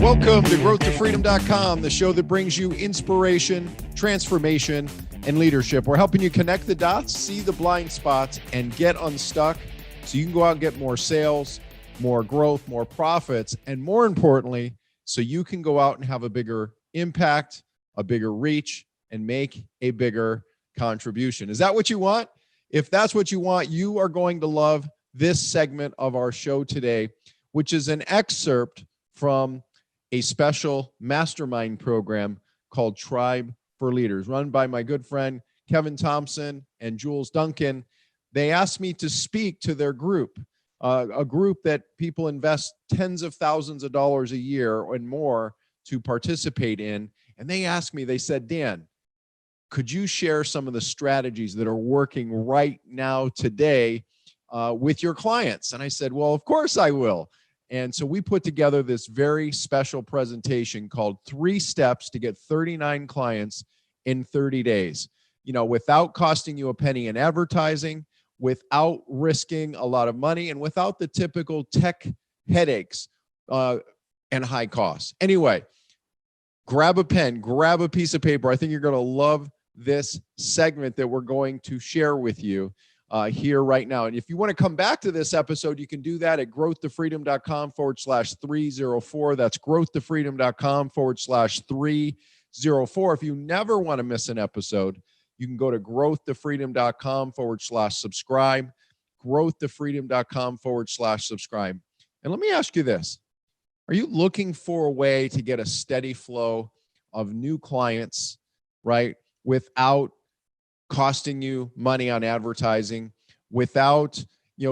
Welcome to growthtofreedom.com, the show that brings you inspiration, transformation, and leadership. We're helping you connect the dots, see the blind spots, and get unstuck so you can go out and get more sales, more growth, more profits, and more importantly, so you can go out and have a bigger impact, a bigger reach, and make a bigger contribution. Is that what you want? If that's what you want, you are going to love this segment of our show today, which is an excerpt from a special mastermind program called Tribe for Leaders, run by my good friend Kevin Thompson and Jules Duncan. They asked me to speak to their group, a group that people invest tens of thousands of dollars a year and more to participate in. And they asked me, they said, Dan, could you share some of the strategies that are working right now today with your clients? And I said, well, of course I will. And so we put together this very special presentation called 3 Steps to Get 39 Clients in 30 Days. You know, without costing you a penny in advertising, without risking a lot of money, and without the typical tech headaches and high costs. Anyway, grab a pen, grab a piece of paper. I think you're going to love this segment that we're going to share with you here right now. And if you want to come back to this episode, you can do that at growthtofreedom.com/304. That's growthtofreedom.com/304. If you never want to miss an episode, you can go to growthtofreedom.com/subscribe, growthtofreedom.com/subscribe. And let me ask you this. Are you looking for a way to get a steady flow of new clients, right, without costing you money on advertising, without,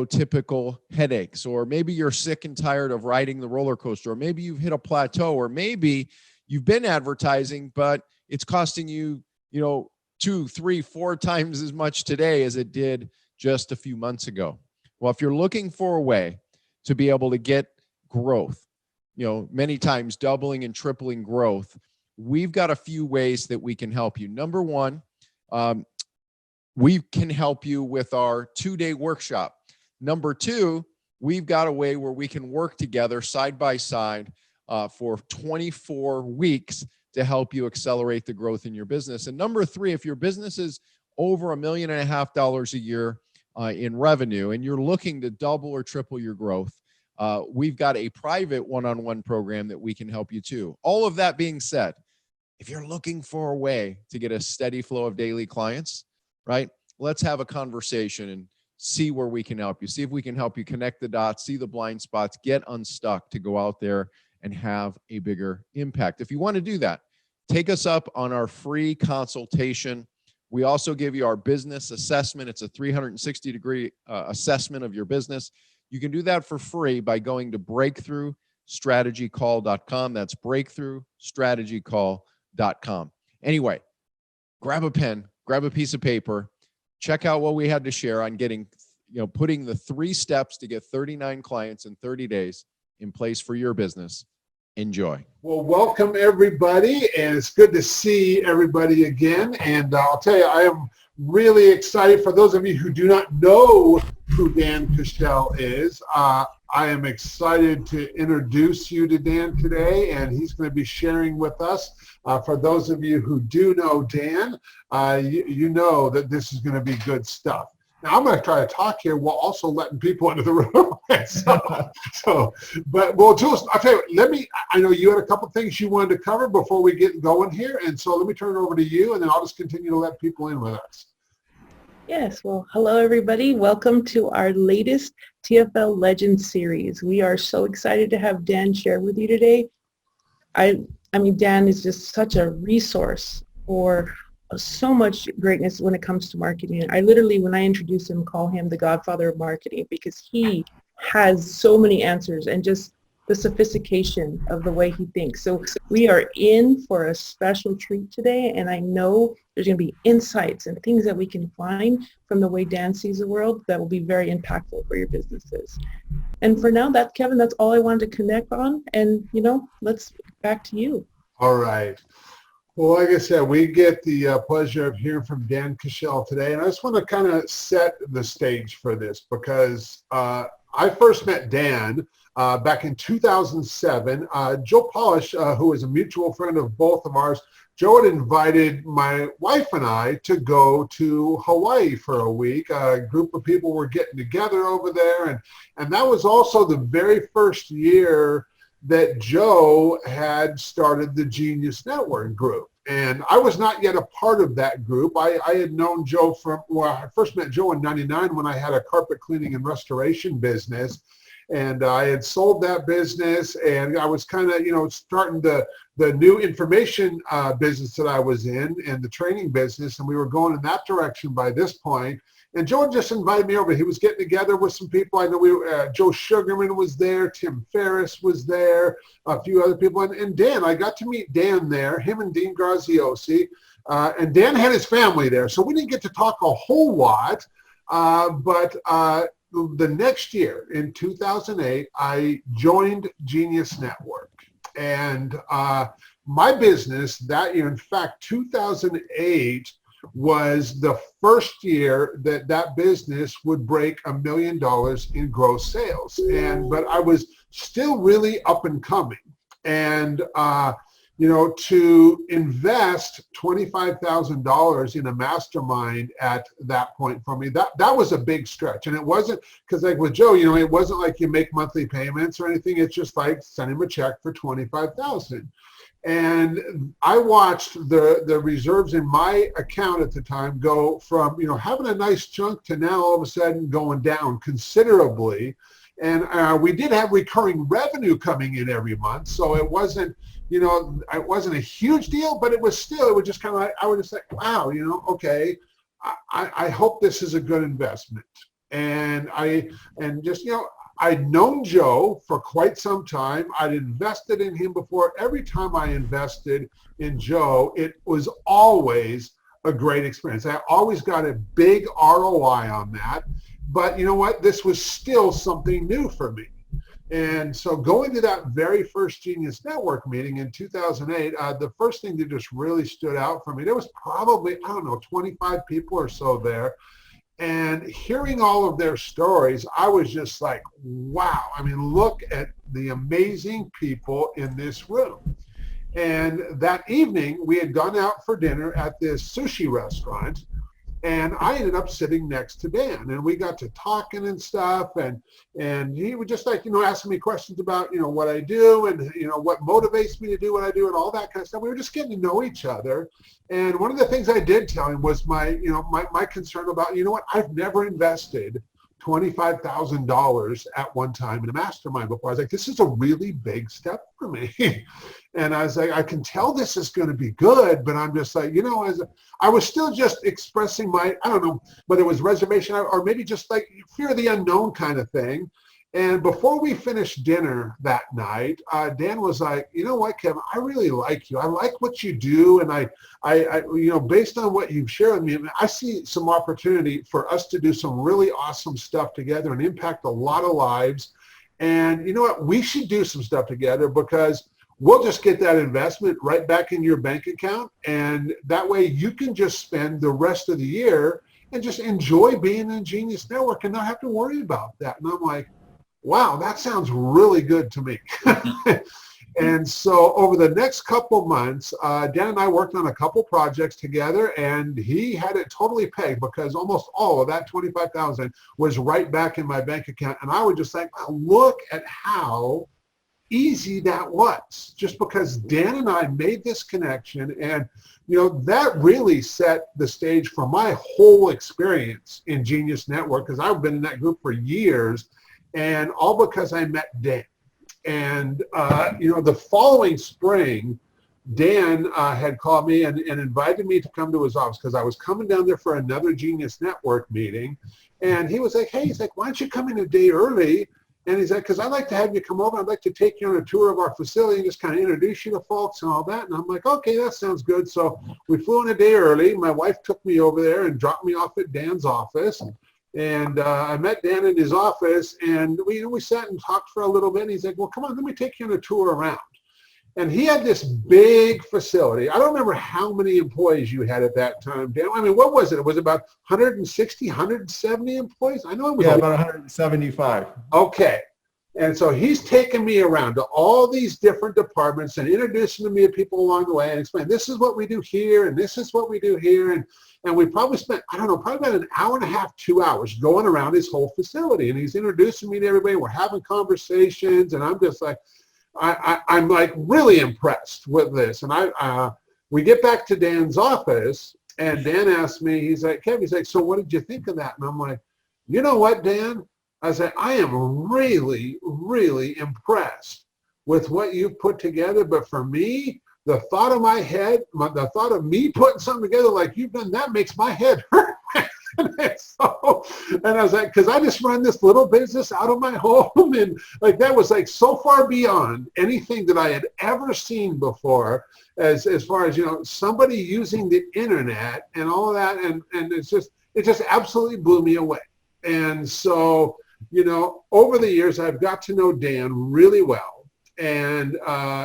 typical headaches? Or maybe you're sick and tired of riding the roller coaster, or maybe you've hit a plateau, or maybe you've been advertising, but it's costing you, 2, 3, 4 times as much today as it did just a few months ago. Well, if you're looking for a way to be able to get growth, many times doubling and tripling growth, we've got a few ways that we can help you. Number one, we can help you with our 2-day workshop. Number two, we've got a way where we can work together side by side for 24 weeks to help you accelerate the growth in your business. And number three, if your business is over $1.5 million a year in revenue and you're looking to double or triple your growth, we've got a private one-on-one program that we can help you too. All of that being said, if you're looking for a way to get a steady flow of daily clients, right? Let's have a conversation and see where we can help you. See if we can help you connect the dots, see the blind spots, get unstuck to go out there and have a bigger impact. If you want to do that, take us up on our free consultation. We also give you our business assessment. It's a 360-degree assessment of your business. You can do that for free by going to breakthroughstrategycall.com. That's breakthroughstrategycall.com. Anyway, grab a pen, grab a piece of paper, check out what we had to share on getting, putting the 3 steps to get 39 clients in 30 days in place for your business. Enjoy. Well, welcome everybody, and it's good to see everybody again. And I'll tell you, I am really excited. For those of you who do not know who Dan Cashell is, I am excited to introduce you to Dan today, and he's going to be sharing with us. For those of you who do know Dan, you know that this is going to be good stuff. Now, I'm going to try to talk here while also letting people into the room. Jules, I'll tell you, I know you had a couple things you wanted to cover before we get going here, and so let me turn it over to you, and then I'll just continue to let people in with us. Yes, well, hello everybody. Welcome to our latest TFL Legends Series. We are so excited to have Dan share with you today. I mean, Dan is just such a resource for so much greatness when it comes to marketing. I literally, when I introduce him, call him the Godfather of Marketing because he has so many answers and just the sophistication of the way he thinks. So we are in for a special treat today, and I know there's going to be insights and things that we can find from the way Dan sees the world that will be very impactful for your businesses. And for now, Kevin, that's all I wanted to connect on. And, let's back to you. All right. Well, like I said, we get the pleasure of hearing from Dan Cashell today. And I just want to kind of set the stage for this because I first met Dan back in 2007. Joe Polish, who is a mutual friend of both of ours, Joe had invited my wife and I to go to Hawaii for a week. A group of people were getting together over there, and that was also the very first year that Joe had started the Genius Network group. And I was not yet a part of that group. I had known Joe from, well, I first met Joe in '99 when I had a carpet cleaning and restoration business. And I had sold that business, and I was kind of, starting the new information business that I was in, and the training business, and we were going in that direction by this point. And Joe just invited me over. He was getting together with some people. I know Joe Sugarman was there, Tim Ferriss was there, a few other people, and Dan. I got to meet Dan there, him and Dean Graziosi, and Dan had his family there, so we didn't get to talk a whole lot, but the next year, in 2008, I joined Genius Network. And my business that year, in fact, 2008 was the first year that business would break $1 million in gross sales. But I was still really up and coming. And to invest $25,000 in a mastermind at that point for me, that was a big stretch. And it wasn't, because like with Joe, it wasn't like you make monthly payments or anything. It's just like send him a check for $25,000. And I watched the reserves in my account at the time go from, having a nice chunk to now all of a sudden going down considerably. And we did have recurring revenue coming in every month. So it wasn't, it wasn't a huge deal, but it was just kind of like, I would just say, wow, okay, I hope this is a good investment. And I'd known Joe for quite some time. I'd invested in him before. Every time I invested in Joe, it was always a great experience. I always got a big ROI on that. But you know what? This was still something new for me. And so going to that very first Genius Network meeting in 2008, the first thing that just really stood out for me, there was probably, 25 people or so there. And hearing all of their stories, I was just like, wow. I mean, look at the amazing people in this room. And that evening, we had gone out for dinner at this sushi restaurant. And I ended up sitting next to Dan, and we got to talking and stuff, and he would just asking me questions about, what I do and, what motivates me to do what I do and all that kind of stuff. We were just getting to know each other. And one of the things I did tell him was my concern about, I've never invested $25,000 at one time in a mastermind before. I was like, this is a really big step for me. And I was like, I can tell this is going to be good, but I'm just like, I was still just expressing my, I don't know, whether it was reservation or maybe just like fear of the unknown kind of thing. And before we finished dinner that night, Dan was like, you know what, Kevin, I really like you. I like what you do. And I based on what you've shared with me, I see some opportunity for us to do some really awesome stuff together and impact a lot of lives. And you know what, we should do some stuff together because we'll just get that investment right back in your bank account. And that way you can just spend the rest of the year and just enjoy being in Genius Network and not have to worry about that. And I'm like, wow, that sounds really good to me. And so over the next couple months, Dan and I worked on a couple projects together, and he had it totally pegged because almost all of that $25,000 was right back in my bank account. And I would just think, wow, look at how easy that was, just because Dan and I made this connection. And that really set the stage for my whole experience in Genius Network, because I've been in that group for years, and all because I met Dan. And the following spring, Dan had called me and invited me to come to his office because I was coming down there for another Genius Network meeting. And he was like, hey, he's like, why don't you come in a day early? And he's like, because I'd like to have you come over. I'd like to take you on a tour of our facility and just kind of introduce you to folks and all that. And I'm like, okay, that sounds good. So we flew in a day early. My wife took me over there and dropped me off at Dan's office. And I met Dan in his office, and we sat and talked for a little bit. And he's like, well, come on, let me take you on a tour around. And he had this big facility. I don't remember how many employees you had at that time, Dan. I mean, what was it? It was about 160, 170 employees? I know it was about 175. Okay. And so he's taken me around to all these different departments and introducing to me to people along the way and explaining, this is what we do here and this is what we do here. And we probably spent, I don't know, probably about an hour and a half, 2 hours going around his whole facility. And he's introducing me to everybody. We're having conversations. And I'm just like, I'm like really impressed with this. And we get back to Dan's office and Dan asked me, he's like, Kevin, he's like, so what did you think of that? And I'm like, you know what, Dan? I said, I am really, really impressed with what you've put together. But for me, the thought of my head, the thought of me putting something together like you've done, that makes my head hurt. And I was like, because I just run this little business out of my home. And like that was like so far beyond anything that I had ever seen before as far as, you know, somebody using the internet and all of that. And it just absolutely blew me away. And so, you know, over the years, I've got to know Dan really well. And,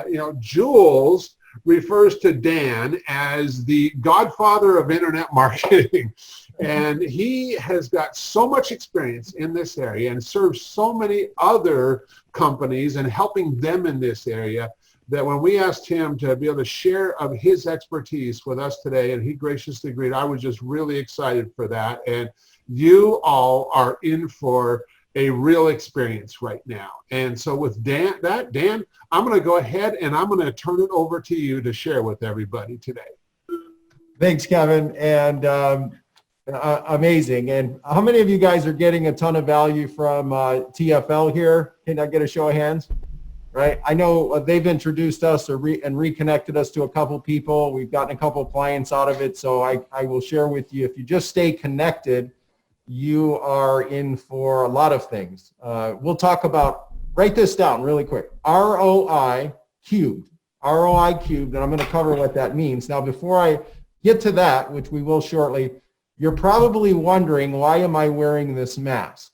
you know, Jules refers to Dan as the Godfather of internet marketing. And he has got so much experience in this area and serves so many other companies and helping them in this area that when we asked him to be able to share of his expertise with us today, and he graciously agreed, I was just really excited for that. And you all are in for a real experience right now. And so with Dan, I'm going to go ahead and I'm going to turn it over to you to share with everybody today. Thanks, Kevin. And amazing. And how many of you guys are getting a ton of value from TFL here? Can I get a show of hands? Right. I know they've introduced us and reconnected us to a couple people. We've gotten a couple clients out of it. So I will share with you, if you just stay connected, you are in for a lot of things. We'll talk about, write this down really quick, ROI cubed, and I'm going to cover what that means. Now, before I get to that, which we will shortly, you're probably wondering, why am I wearing this mask?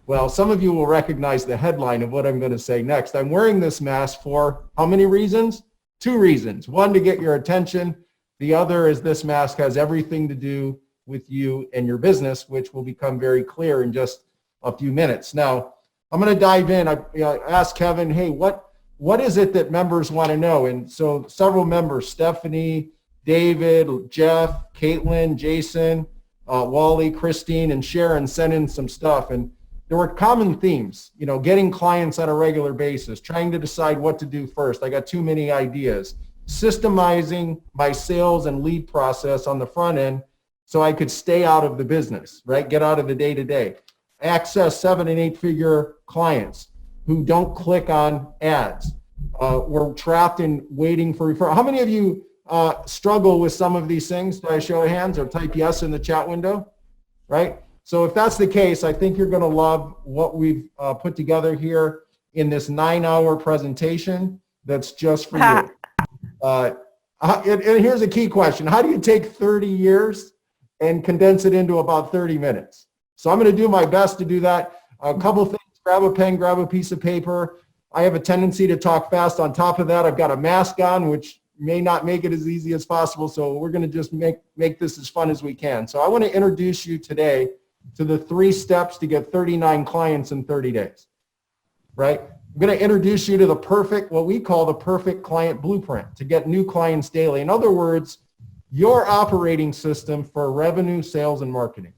Well, some of you will recognize the headline of what I'm going to say next. I'm wearing this mask for how many reasons? 2 reasons. One, to get your attention. The other is this mask has everything to do with you and your business, which will become very clear in just a few minutes. Now, I'm going to dive in. I asked Kevin, hey, what is it that members want to know? And so several members, Stephanie, David, Jeff, Caitlin, Jason, Wally, Christine, and Sharon sent in some stuff. And there were common themes, you know, getting clients on a regular basis, trying to decide what to do first. I got too many ideas. Systemizing my sales and lead process on the front end so I could stay out of the business, right? Get out of the day-to-day. Access 7- and 8-figure clients who don't click on ads. We're trapped in waiting for referral. How many of you struggle with some of these things? Do I show of hands or type yes in the chat window, right? So if that's the case, I think you're going to love what we've put together here in this 9-hour presentation that's just for you. And here's a key question. How do you take 30 years and condense it into about 30 minutes? So I'm going to do my best to do that. A couple things, grab a pen, grab a piece of paper. I have a tendency to talk fast. On top of that, I've got a mask on, which may not make it as easy as possible. So we're going to just make this as fun as we can. So I want to introduce you today to the 3 steps to get 39 clients in 30 days, right? I'm going to introduce you to the perfect, what we call the perfect client blueprint to get new clients daily. In other words, your operating system for revenue, sales, and marketing,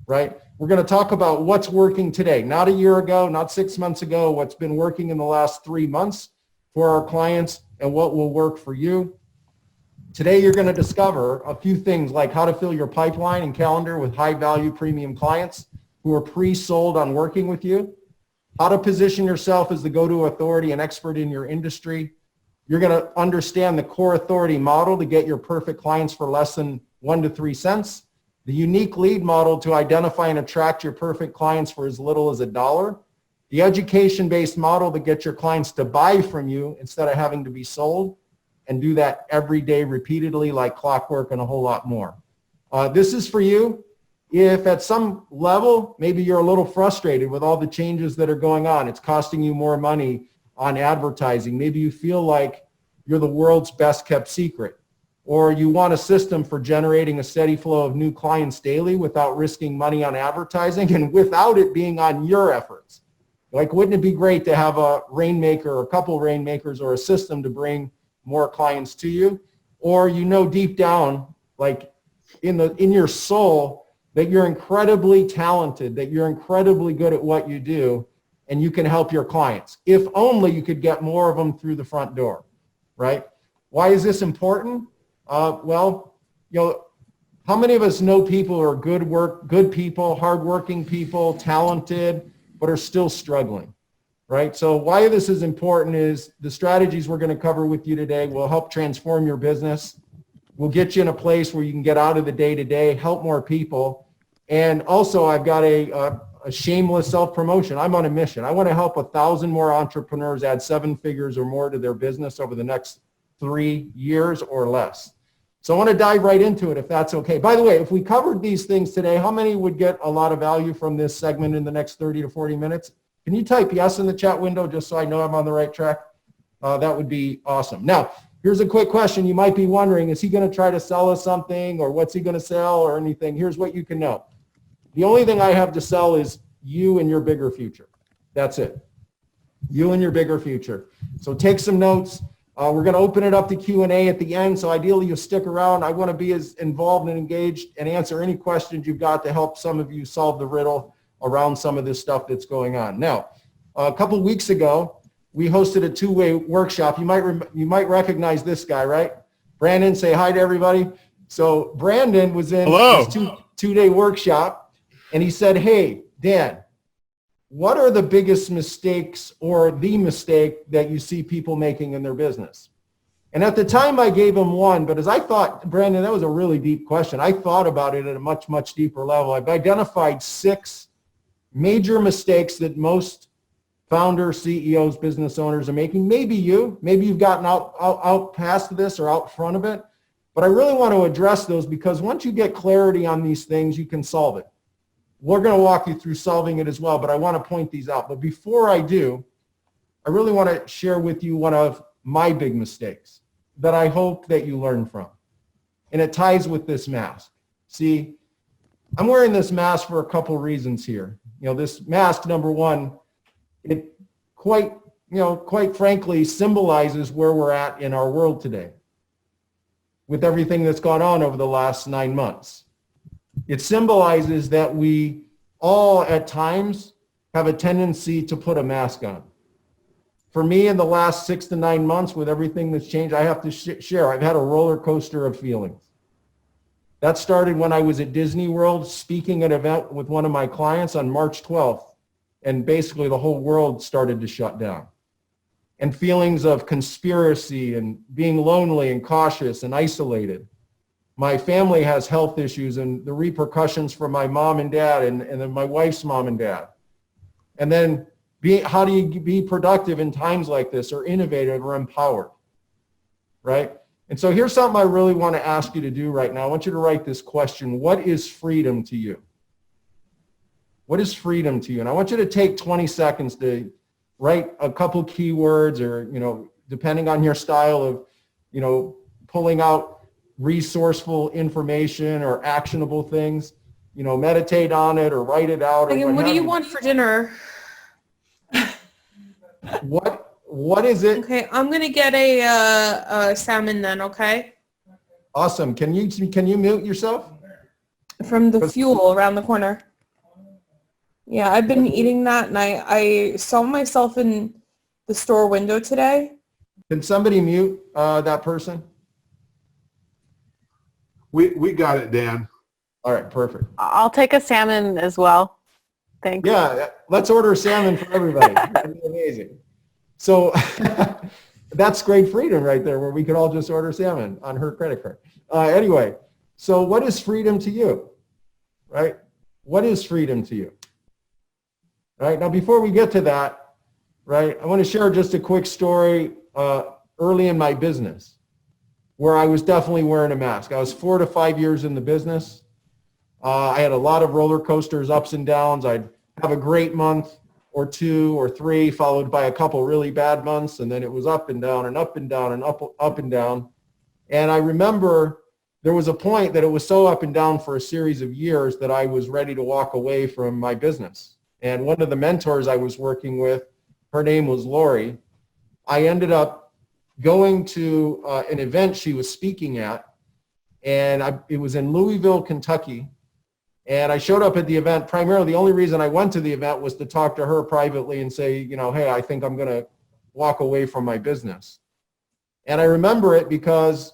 right? We're going to talk about what's working today, not a year ago, not 6 months ago, what's been working in the last 3 months for our clients and what will work for you. Today, you're going to discover a few things like how to fill your pipeline and calendar with high-value premium clients who are pre-sold on working with you, how to position yourself as the go-to authority and expert in your industry. You're going to understand the core authority model to get your perfect clients for less than 1 to 3 cents, the unique lead model to identify and attract your perfect clients for as little as $1, the education-based model to get your clients to buy from you instead of having to be sold, and do that every day repeatedly like clockwork, and a whole lot more. This is for you if at some level, maybe you're a little frustrated with all the changes that are going on. It's costing you more money on advertising. Maybe you feel like you're the world's best kept secret. Or you want a system for generating a steady flow of new clients daily without risking money on advertising and without it being on your efforts. Like, wouldn't it be great to have a rainmaker or a couple rainmakers or a system to bring more clients to you? Or you know deep down, like in your soul, that you're incredibly talented, that you're incredibly good at what you do, and you can help your clients. If only you could get more of them through the front door, right? Why is this important? Well, how many of us know people who are good people, hardworking people, talented, but are still struggling, right? So why this is important is the strategies we're going to cover with you today will help transform your business. We'll get you in a place where you can get out of the day-to-day, help more people. And also, I've got a shameless self-promotion. I'm on a mission. I want to help 1,000 more entrepreneurs add 7 figures or more to their business over the next 3 years or less. So I want to dive right into it, if that's okay. By the way, if we covered these things today, how many would get a lot of value from this segment in the next 30 to 40 minutes? Can you type yes in the chat window just so I know I'm on the right track? That would be awesome. Now, here's a quick question. You might be wondering, is he going to try to sell us something, or what's he going to sell, or anything? Here's what you can know. The only thing I have to sell is you and your bigger future. That's it. You and your bigger future. So take some notes. We're going to open it up to Q&A at the end, so ideally you stick around. I want to be as involved and engaged and answer any questions you've got to help some of you solve the riddle around some of this stuff that's going on. Now, a couple of weeks ago, we hosted a 2-way workshop. You might recognize this guy, right? Brandon, say hi to everybody. So Brandon was in this two-day workshop, and he said, hey, Dan, what are the biggest mistakes or the mistake that you see people making in their business? And at the time I gave him one, but as I thought, Brandon, that was a really deep question. I thought about it at a much, much deeper level. I've identified 6 major mistakes that most founders, CEOs, business owners are making. Maybe you've gotten out past this or out front of it, but I really want to address those because once you get clarity on these things, you can solve it. We're going to walk you through solving it as well, but I want to point these out. But before I do, I really want to share with you one of my big mistakes that I hope that you learn from. And it ties with this mask. See, I'm wearing this mask for a couple reasons here. This mask, number one, it quite frankly symbolizes where we're at in our world today with everything that's gone on over the last 9 months. It symbolizes that we all at times have a tendency to put a mask on. For me, in the last 6 to 9 months, with everything that's changed, I have to share, I've had a roller coaster of feelings. That started when I was at Disney World speaking at an event with one of my clients on March 12th, and basically the whole world started to shut down. And feelings of conspiracy and being lonely and cautious and isolated. My family has health issues and the repercussions for my mom and dad and then my wife's mom and dad. And then how do you be productive in times like this, or innovative or empowered, right? And so here's something I really want to ask you to do right now. I want you to write this question: what is freedom to you? What is freedom to you? And I want you to take 20 seconds to write a couple keywords, or, depending on your style of, pulling out resourceful information or actionable things, meditate on it or write it out. What do you want for dinner? What is it? Okay, I'm gonna get a salmon then. Okay. Awesome. Can you mute yourself? From the fuel around the corner. Yeah, I've been eating that, and I saw myself in the store window today. Can somebody mute that person? We got it, Dan. All right, perfect. I'll take a salmon as well. Thanks. Yeah, let's order salmon for everybody. That'd be amazing. So that's great freedom right there, where we could all just order salmon on her credit card. Anyway, so what is freedom to you, right? What is freedom to you? Right, now before we get to that, right, I want to share just a quick story early in my business where I was definitely wearing a mask. I was 4 to 5 years in the business. I had a lot of roller coasters, ups and downs. I'd have a great month, or 2 or 3, followed by a couple really bad months, and then it was up and down and up and down and up and down. And I remember there was a point that it was so up and down for a series of years that I was ready to walk away from my business. And one of the mentors I was working with, her name was Lori. I ended up going to an event she was speaking at, and it was in Louisville, Kentucky. And I showed up at the event. Primarily, the only reason I went to the event was to talk to her privately and say, you know, hey, I think I'm going to walk away from my business. And I remember it because,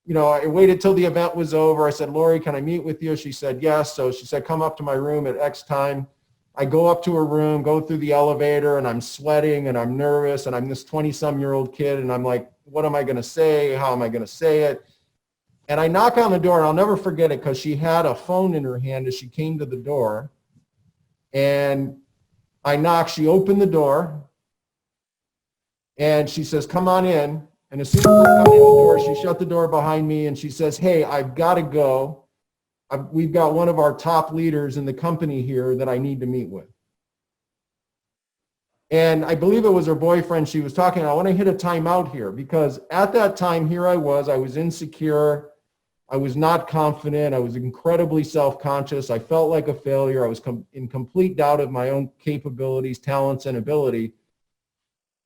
you know, I waited till the event was over. I said, Lori, can I meet with you? She said, yes. So she said, come up to my room at X time. I go up to her room, go through the elevator, and I'm sweating and I'm nervous, and I'm this 20-some-year-old kid, and I'm like, what am I going to say? How am I going to say it? And I knock on the door, and I'll never forget it because she had a phone in her hand as she came to the door. And I knocked, she opened the door, and she says, come on in. And as soon as I come in the door, she shut the door behind me, and she says, hey, I've got to go. We've got one of our top leaders in the company here that I need to meet with. And I believe it was her boyfriend she was talking to. I want to hit a timeout here because at that time, here I was insecure. I was not confident. I was incredibly self-conscious. I felt like a failure. I was in complete doubt of my own capabilities, talents, and ability.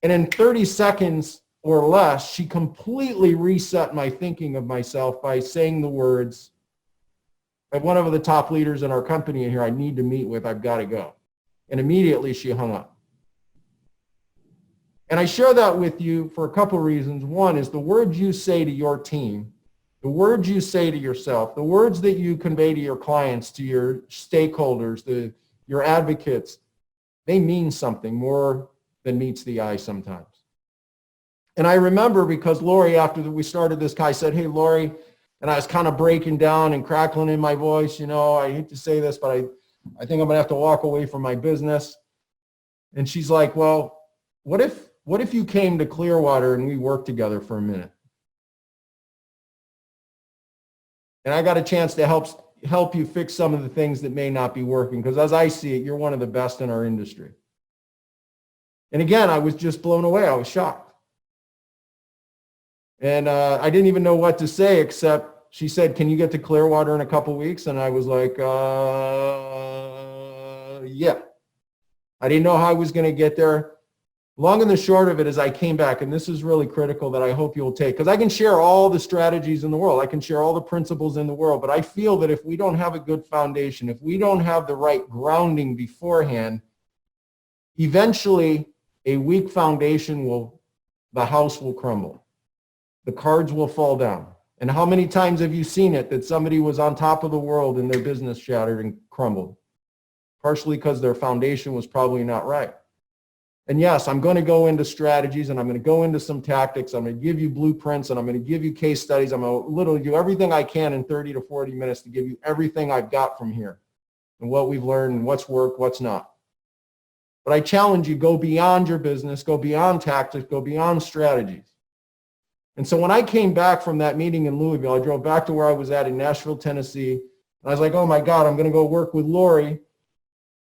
And in 30 seconds or less, she completely reset my thinking of myself by saying the words, one of the top leaders in our company in here I need to meet with, I've got to go. And immediately she hung up. And I share that with you for a couple of reasons. One is the words you say to your team, the words you say to yourself, the words that you convey to your clients, to your stakeholders, your advocates, they mean something more than meets the eye sometimes. And I remember because Lori, after we started this, guy said, hey, Lori, and I was kind of breaking down and crackling in my voice, you know, I hate to say this, but I think I'm gonna have to walk away from my business. And she's like, well, what if you came to Clearwater and we worked together for a minute? And I got a chance to help you fix some of the things that may not be working, because as I see it, you're one of the best in our industry. And again, I was just blown away. I was shocked. And I didn't even know what to say, except she said, can you get to Clearwater in a couple weeks? And I was like, yeah. I didn't know how I was going to get there. Long and the short of it is I came back, and this is really critical that I hope you'll take, because I can share all the strategies in the world. I can share all the principles in the world, but I feel that if we don't have a good foundation, if we don't have the right grounding beforehand, eventually a weak foundation the house will crumble. The cards will fall down. And how many times have you seen it that somebody was on top of the world and their business shattered and crumbled? Partially because their foundation was probably not right. And yes, I'm going to go into strategies, and I'm going to go into some tactics. I'm going to give you blueprints, and I'm going to give you case studies. I'm going to literally do everything I can in 30 to 40 minutes to give you everything I've got from here and what we've learned and what's worked, what's not. But I challenge you, go beyond your business, go beyond tactics, go beyond strategies. And so when I came back from that meeting in Louisville, I drove back to where I was at in Nashville, Tennessee. And I was like, oh my God, I'm going to go work with Lori.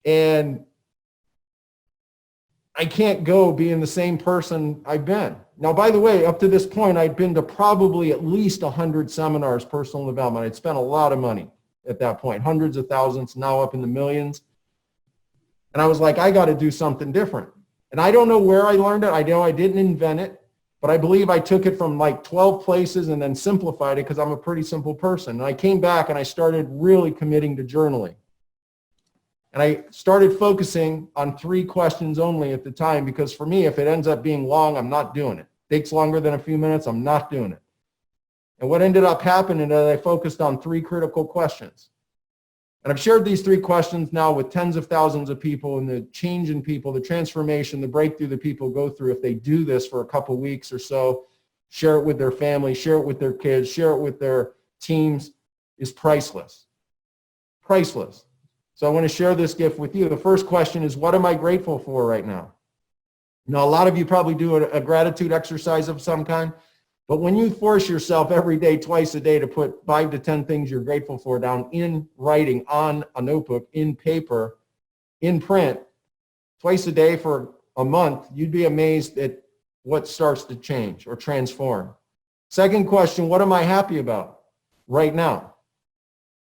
And I can't go being the same person I've been. Now, by the way, up to this point, I'd been to probably at least 100 seminars, personal development. I'd spent a lot of money at that point, hundreds of thousands, now up in the millions. And I was like, I got to do something different. And I don't know where I learned it. I know I didn't invent it. But I believe I took it from like 12 places and then simplified it because I'm a pretty simple person. And I came back and I started really committing to journaling. And I started focusing on 3 questions only at the time, because for me, if it ends up being long, I'm not doing it. Takes longer than a few minutes, I'm not doing it. And what ended up happening is I focused on 3 critical questions. And I've shared these 3 questions now with tens of thousands of people, and the change in people, the transformation, the breakthrough that people go through if they do this for a couple weeks or so, share it with their family, share it with their kids, share it with their teams, is priceless. Priceless. So I want to share this gift with you. The first question is, what am I grateful for right now? Now, a lot of you probably do a gratitude exercise of some kind. But when you force yourself every day, twice a day, to put 5 to 10 things you're grateful for down in writing, on a notebook, in paper, in print, twice a day for a month, you'd be amazed at what starts to change or transform. Second question, what am I happy about right now?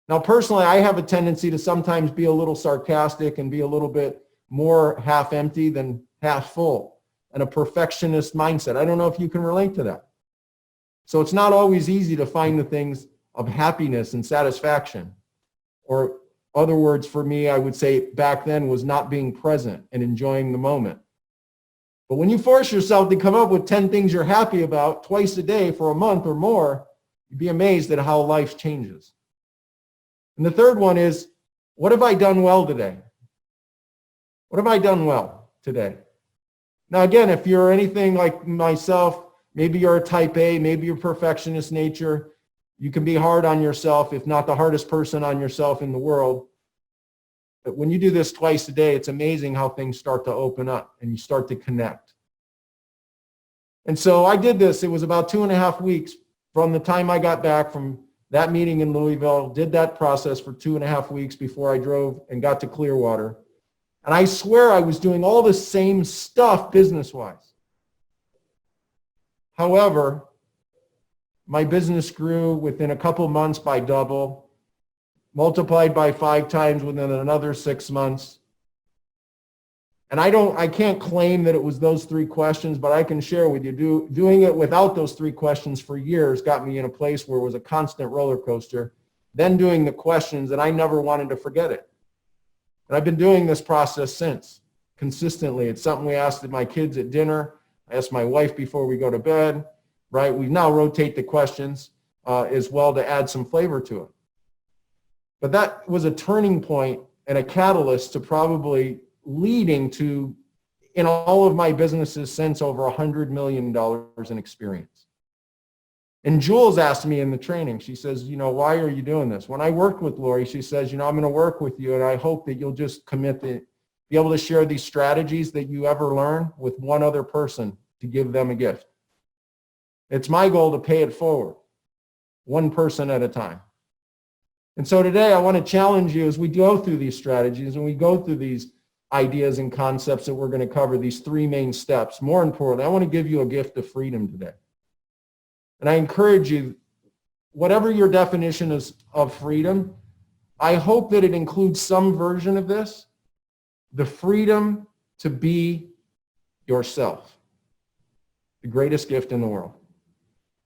Now, personally, I have a tendency to sometimes be a little sarcastic and be a little bit more half empty than half full, and a perfectionist mindset. I don't know if you can relate to that. So it's not always easy to find the things of happiness and satisfaction. Or other words for me, I would say back then was not being present and enjoying the moment. But when you force yourself to come up with 10 things you're happy about twice a day for a month or more, you'd be amazed at how life changes. And the third one is, what have I done well today? What have I done well today? Now, again, if you're anything like myself, maybe you're a type A, maybe you're perfectionist nature, you can be hard on yourself, if not the hardest person on yourself in the world. But when you do this twice a day, it's amazing how things start to open up and you start to connect. And so I did this. It was about 2.5 weeks from the time I got back from that meeting in Louisville, did that process for 2.5 weeks before I drove and got to Clearwater. And I swear I was doing all the same stuff business-wise. However, my business grew within a couple months by double, multiplied by 5 times within another 6 months. And I can't claim that it was those 3 questions, but I can share with you, doing it without those 3 questions for years got me in a place where it was a constant roller coaster. Then doing the questions, and I never wanted to forget it. And I've been doing this process since, consistently. It's something we asked my kids at dinner. I asked my wife before we go to bed, right? We now rotate the questions as well to add some flavor to it. But that was a turning point and a catalyst to probably leading to, in all of my businesses since, over $100 million in experience. And Jules asked me in the training, she says, why are you doing this? When I worked with Lori, she says, I'm going to work with you, and I hope that you'll just commit to be able to share these strategies that you ever learn with one other person to give them a gift. It's my goal to pay it forward, one person at a time. And so today I want to challenge you as we go through these strategies and we go through these ideas and concepts that we're going to cover, these 3 main steps. More importantly, I want to give you a gift of freedom today. And I encourage you, whatever your definition is of freedom, I hope that it includes some version of this, the freedom to be yourself, the greatest gift in the world.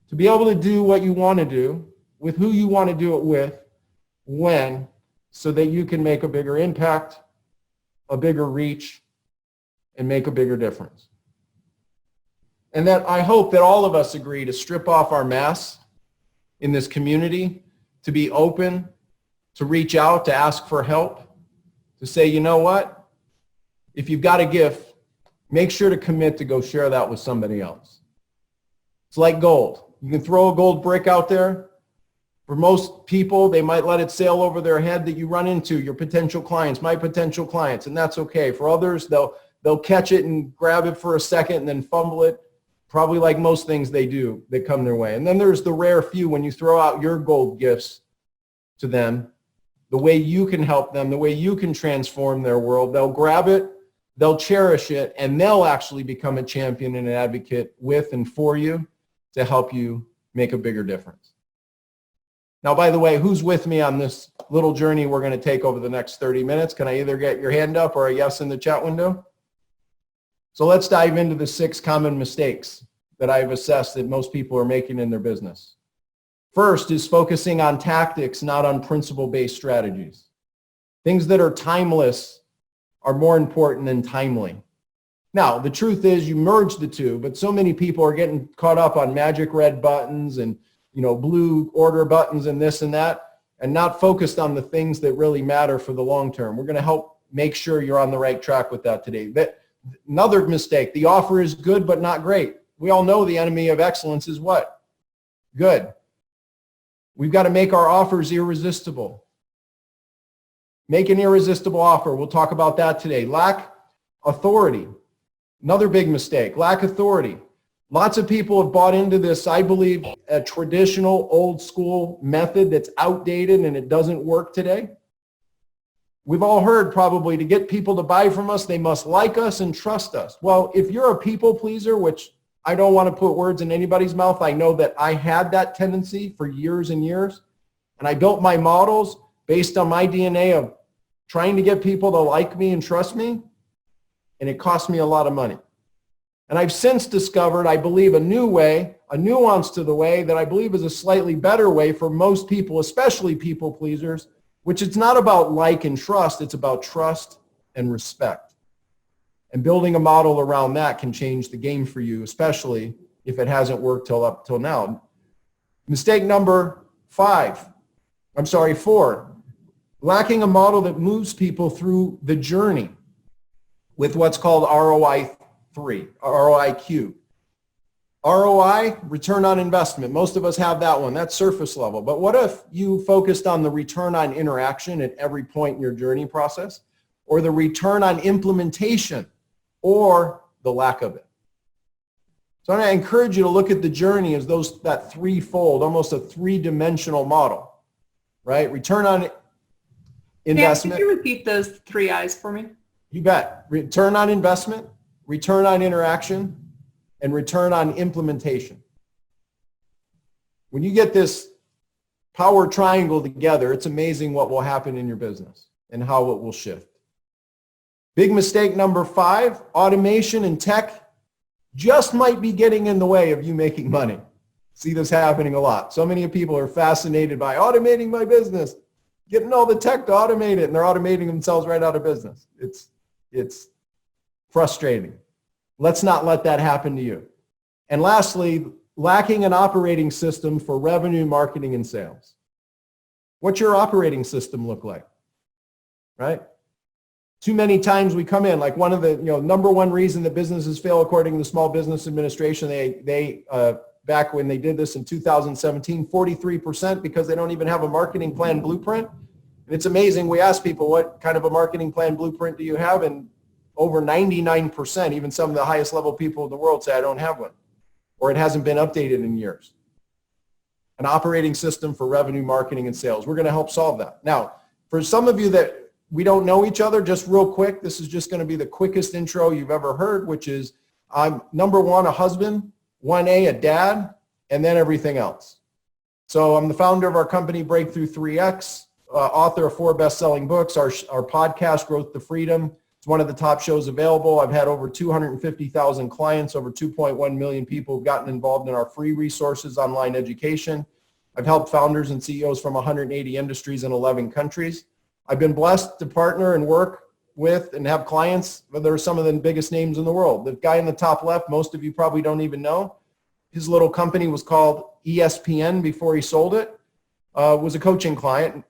To be able to do what you want to do, with who you want to do it with, when, so that you can make a bigger impact, a bigger reach, and make a bigger difference. And that I hope that all of us agree to strip off our masks in this community, to be open, to reach out, to ask for help, to say, you know what? If you've got a gift, make sure to commit to go share that with somebody else. It's like gold. You can throw a gold brick out there. For most people, they might let it sail over their head that you run into, your potential clients, my potential clients, and that's okay. For others, they'll catch it and grab it for a second and then fumble it, probably like most things they do that come their way. And then there's the rare few, when you throw out your gold gifts to them, the way you can help them, the way you can transform their world, they'll grab it, they'll cherish it, and they'll actually become a champion and an advocate with and for you to help you make a bigger difference. Now, by the way, who's with me on this little journey we're going to take over the next 30 minutes? Can I either get your hand up or a yes in the chat window? So let's dive into the 6 common mistakes that I've assessed that most people are making in their business. First is focusing on tactics, not on principle-based strategies. Things that are timeless are more important than timely. Now, the truth is you merge the two, but so many people are getting caught up on magic red buttons and blue order buttons and this and that, and not focused on the things that really matter for the long term. We're going to help make sure you're on the right track with that today. Another mistake, the offer is good but not great. We all know the enemy of excellence is what? Good. We've got to make our offers irresistible. Make an irresistible offer. We'll talk about that today. Lack authority. Another big mistake, lack authority. Lots of people have bought into this, I believe, a traditional old school method that's outdated and it doesn't work today. We've all heard probably to get people to buy from us, they must like us and trust us. Well, if you're a people pleaser, which I don't want to put words in anybody's mouth, I know that I had that tendency for years and years. And I built my models based on my DNA of trying to get people to like me and trust me. And it cost me a lot of money. And I've since discovered, I believe, a new way, a nuance to the way that I believe is a slightly better way for most people, especially people pleasers, which it's not about like and trust, it's about trust and respect. And building a model around that can change the game for you, especially if it hasn't worked up till now. Mistake number 4, lacking a model that moves people through the journey with what's called ROIQ. ROI, return on investment. Most of us have that one. That's surface level. But what if you focused on the return on interaction at every point in your journey process, or the return on implementation, or the lack of it? So I'm going to encourage you to look at the journey as that threefold, almost a three-dimensional model, right? Return on investment. Can you repeat those 3 I's for me? You bet. Return on investment, return on interaction, and return on implementation. When you get this power triangle together, it's amazing what will happen in your business and how it will shift. Big mistake number 5, automation and tech just might be getting in the way of you making money. See this happening a lot. So many people are fascinated by automating my business, getting all the tech to automate it, and they're automating themselves right out of business. It's frustrating. Let's not let that happen to you. And lastly, lacking an operating system for revenue, marketing, and sales. What's your operating system look like? Right? Too many times we come in, like one of the number one reason that businesses fail according to the Small Business Administration, they back when they did this in 2017, 43% because they don't even have a marketing plan blueprint. And it's amazing. We ask people, what kind of a marketing plan blueprint do you have? And over 99%, even some of the highest level people in the world say, I don't have one, or it hasn't been updated in years. An operating system for revenue, marketing, and sales. We're going to help solve that. Now, for some of you that we don't know each other, just real quick, this is just going to be the quickest intro you've ever heard, which is I'm number 1, a husband, 1A, a dad, and then everything else. So I'm the founder of our company, Breakthrough 3X, author of 4 best-selling books. Our podcast, Growth to Freedom, it's one of the top shows available. I've had over 250,000 clients, over 2.1 million people who've gotten involved in our free resources, online education. I've helped founders and CEOs from 180 industries in 11 countries. I've been blessed to partner and work with and have clients that are some of the biggest names in the world. The guy in the top left, most of you probably don't even know. His little company was called ESPN before he sold it, was a coaching client.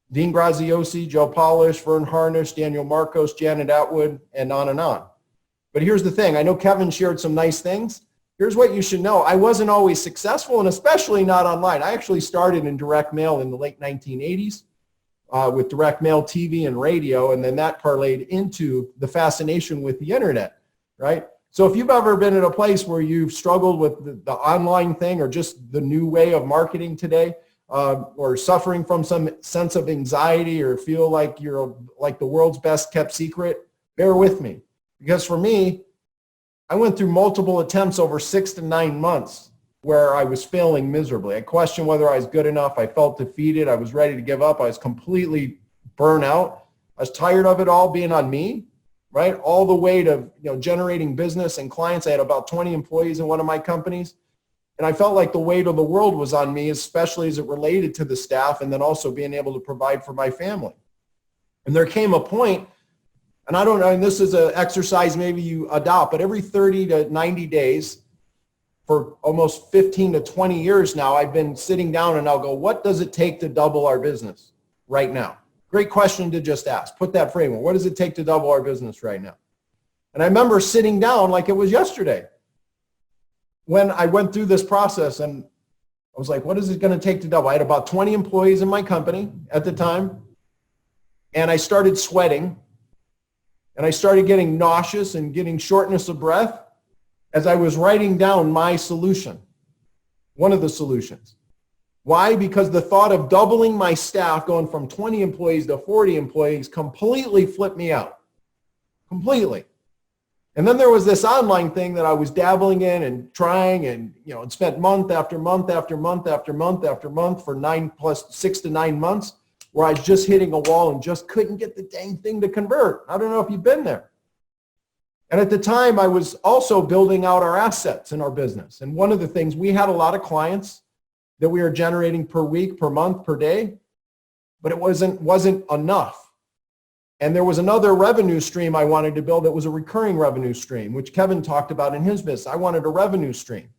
Dean Graziosi, Joe Polish, Vern Harnish, Daniel Marcos, Janet Atwood, and on and on. But here's the thing. I know Kevin shared some nice things. Here's what you should know. I wasn't always successful, and especially not online. I actually started in direct mail in the late 1980s with direct mail, TV, and radio, and then that parlayed into the fascination with the internet, right? So if you've ever been at a place where you've struggled with the online thing or just the new way of marketing today, or suffering from some sense of anxiety or feel like you're like the world's best kept secret, bear with me. Because for me, I went through multiple attempts over 6 to 9 months where I was failing miserably. I questioned whether I was good enough. I felt defeated. I was ready to give up. I was completely burnt out. I was tired of it all being on me, right? All the way to generating business and clients. I had about 20 employees in one of my companies. And I felt like the weight of the world was on me, especially as it related to the staff and then also being able to provide for my family. And there came a point, and I don't know, and this is an exercise maybe you adopt, but every 30 to 90 days for almost 15 to 20 years now, I've been sitting down and I'll go, what does it take to double our business right now? Great question to just ask. Put that framework. What does it take to double our business right now? And I remember sitting down like it was yesterday when I went through this process, and I was like, what is it going to take to double? I had about 20 employees in my company at the time, and I started sweating, and I started getting nauseous and getting shortness of breath as I was writing down my solution, one of the solutions. Why? Because the thought of doubling my staff, going from 20 employees to 40 employees, completely flipped me out. Completely. And then there was this online thing that I was dabbling in and trying, and and spent month after month after month after month after month for 6 to 9 months, where I was just hitting a wall and just couldn't get the dang thing to convert. I don't know if you've been there. And at the time, I was also building out our assets in our business. And one of the things, we had a lot of clients that we were generating per week, per month, per day, but it wasn't enough. And there was another revenue stream I wanted to build that was a recurring revenue stream, which Kevin talked about in his business. I wanted a revenue stream.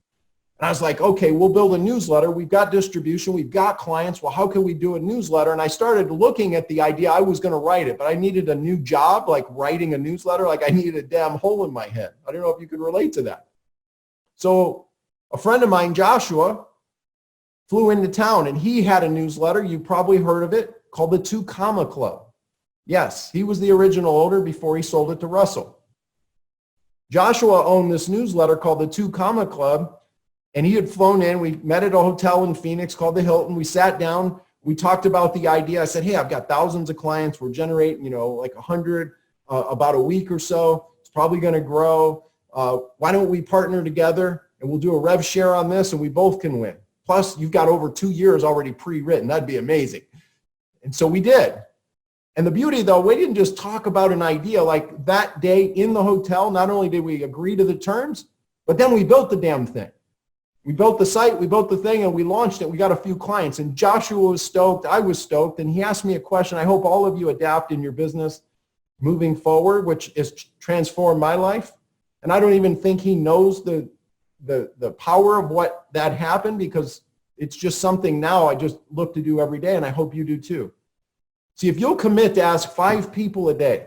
And I was like, okay, we'll build a newsletter. We've got distribution. We've got clients. Well, how can we do a newsletter? And I started looking at the idea. I was going to write it, but I needed a new job, like writing a newsletter. Like I needed a damn hole in my head. I don't know if you could relate to that. So a friend of mine, Joshua, flew into town, and he had a newsletter. You probably heard of it, called the 2 Comma Club. Yes, he was the original owner before he sold it to Russell. Joshua owned this newsletter called the 2 Comma Club. And he had flown in. We met at a hotel in Phoenix called the Hilton. We sat down. We talked about the idea. I said, hey, I've got thousands of clients. We're generating, like 100 about a week or so. It's probably going to grow. Why don't we partner together and we'll do a rev share on this and we both can win. Plus, you've got over 2 years already pre-written. That'd be amazing. And so we did. And the beauty, though, we didn't just talk about an idea. Like that day in the hotel, not only did we agree to the terms, but then we built the damn thing. We built the site, we built the thing, and we launched it. We got a few clients, and Joshua was stoked. I was stoked, and he asked me a question. I hope all of you adapt in your business moving forward, which has transformed my life. And I don't even think he knows the power of what that happened, because it's just something now I just look to do every day, and I hope you do too. See, if you'll commit to ask 5 people a day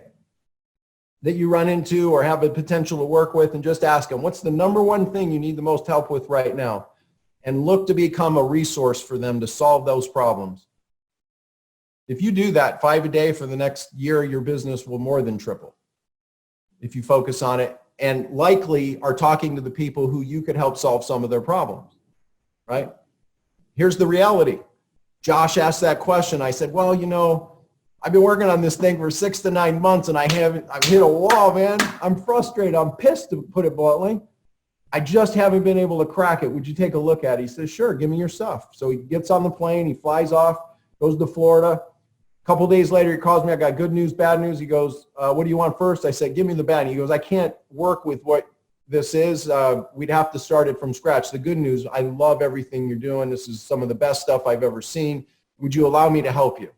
that you run into or have a potential to work with, and just ask them, what's the number one thing you need the most help with right now? And look to become a resource for them to solve those problems. If you do that 5 a day for the next year, your business will more than triple if you focus on it, and likely are talking to the people who you could help solve some of their problems, right? Here's the reality. Josh asked that question. I said, well, I've been working on this thing for 6 to 9 months, and I've hit a wall, man. I'm frustrated. I'm pissed, to put it bluntly. I just haven't been able to crack it. Would you take a look at it? He says, sure, give me your stuff. So he gets on the plane. He flies off, goes to Florida. A couple of days later, he calls me. I got good news, bad news. He goes, what do you want first? I said, give me the bad. He goes, I can't work with what this is. We'd have to start it from scratch. The good news, I love everything you're doing. This is some of the best stuff I've ever seen. Would you allow me to help you?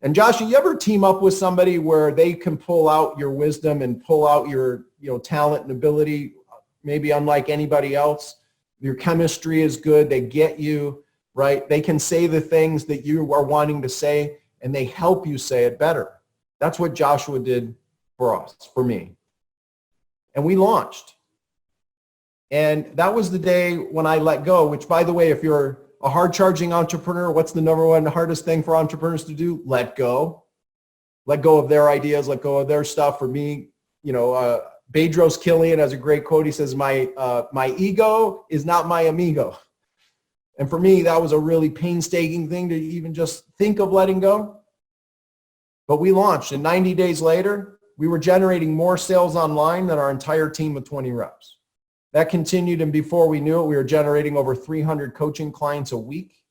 And Josh, you ever team up with somebody where they can pull out your wisdom and pull out your talent and ability, maybe unlike anybody else? Your chemistry is good. They get you, right? They can say the things that you are wanting to say, and they help you say it better. That's what Joshua did for us, for me. And we launched. And that was the day when I let go, which, by the way, if you're a hard-charging entrepreneur, what's the number one hardest thing for entrepreneurs to do? Let go. Let go of their ideas, let go of their stuff. For me, Bedros Killian has a great quote. He says, my ego is not my amigo. And for me, that was a really painstaking thing to even just think of letting go. But we launched, and 90 days later, we were generating more sales online than our entire team of 20 reps. That continued, and before we knew it, we were generating over 300 coaching clients a week.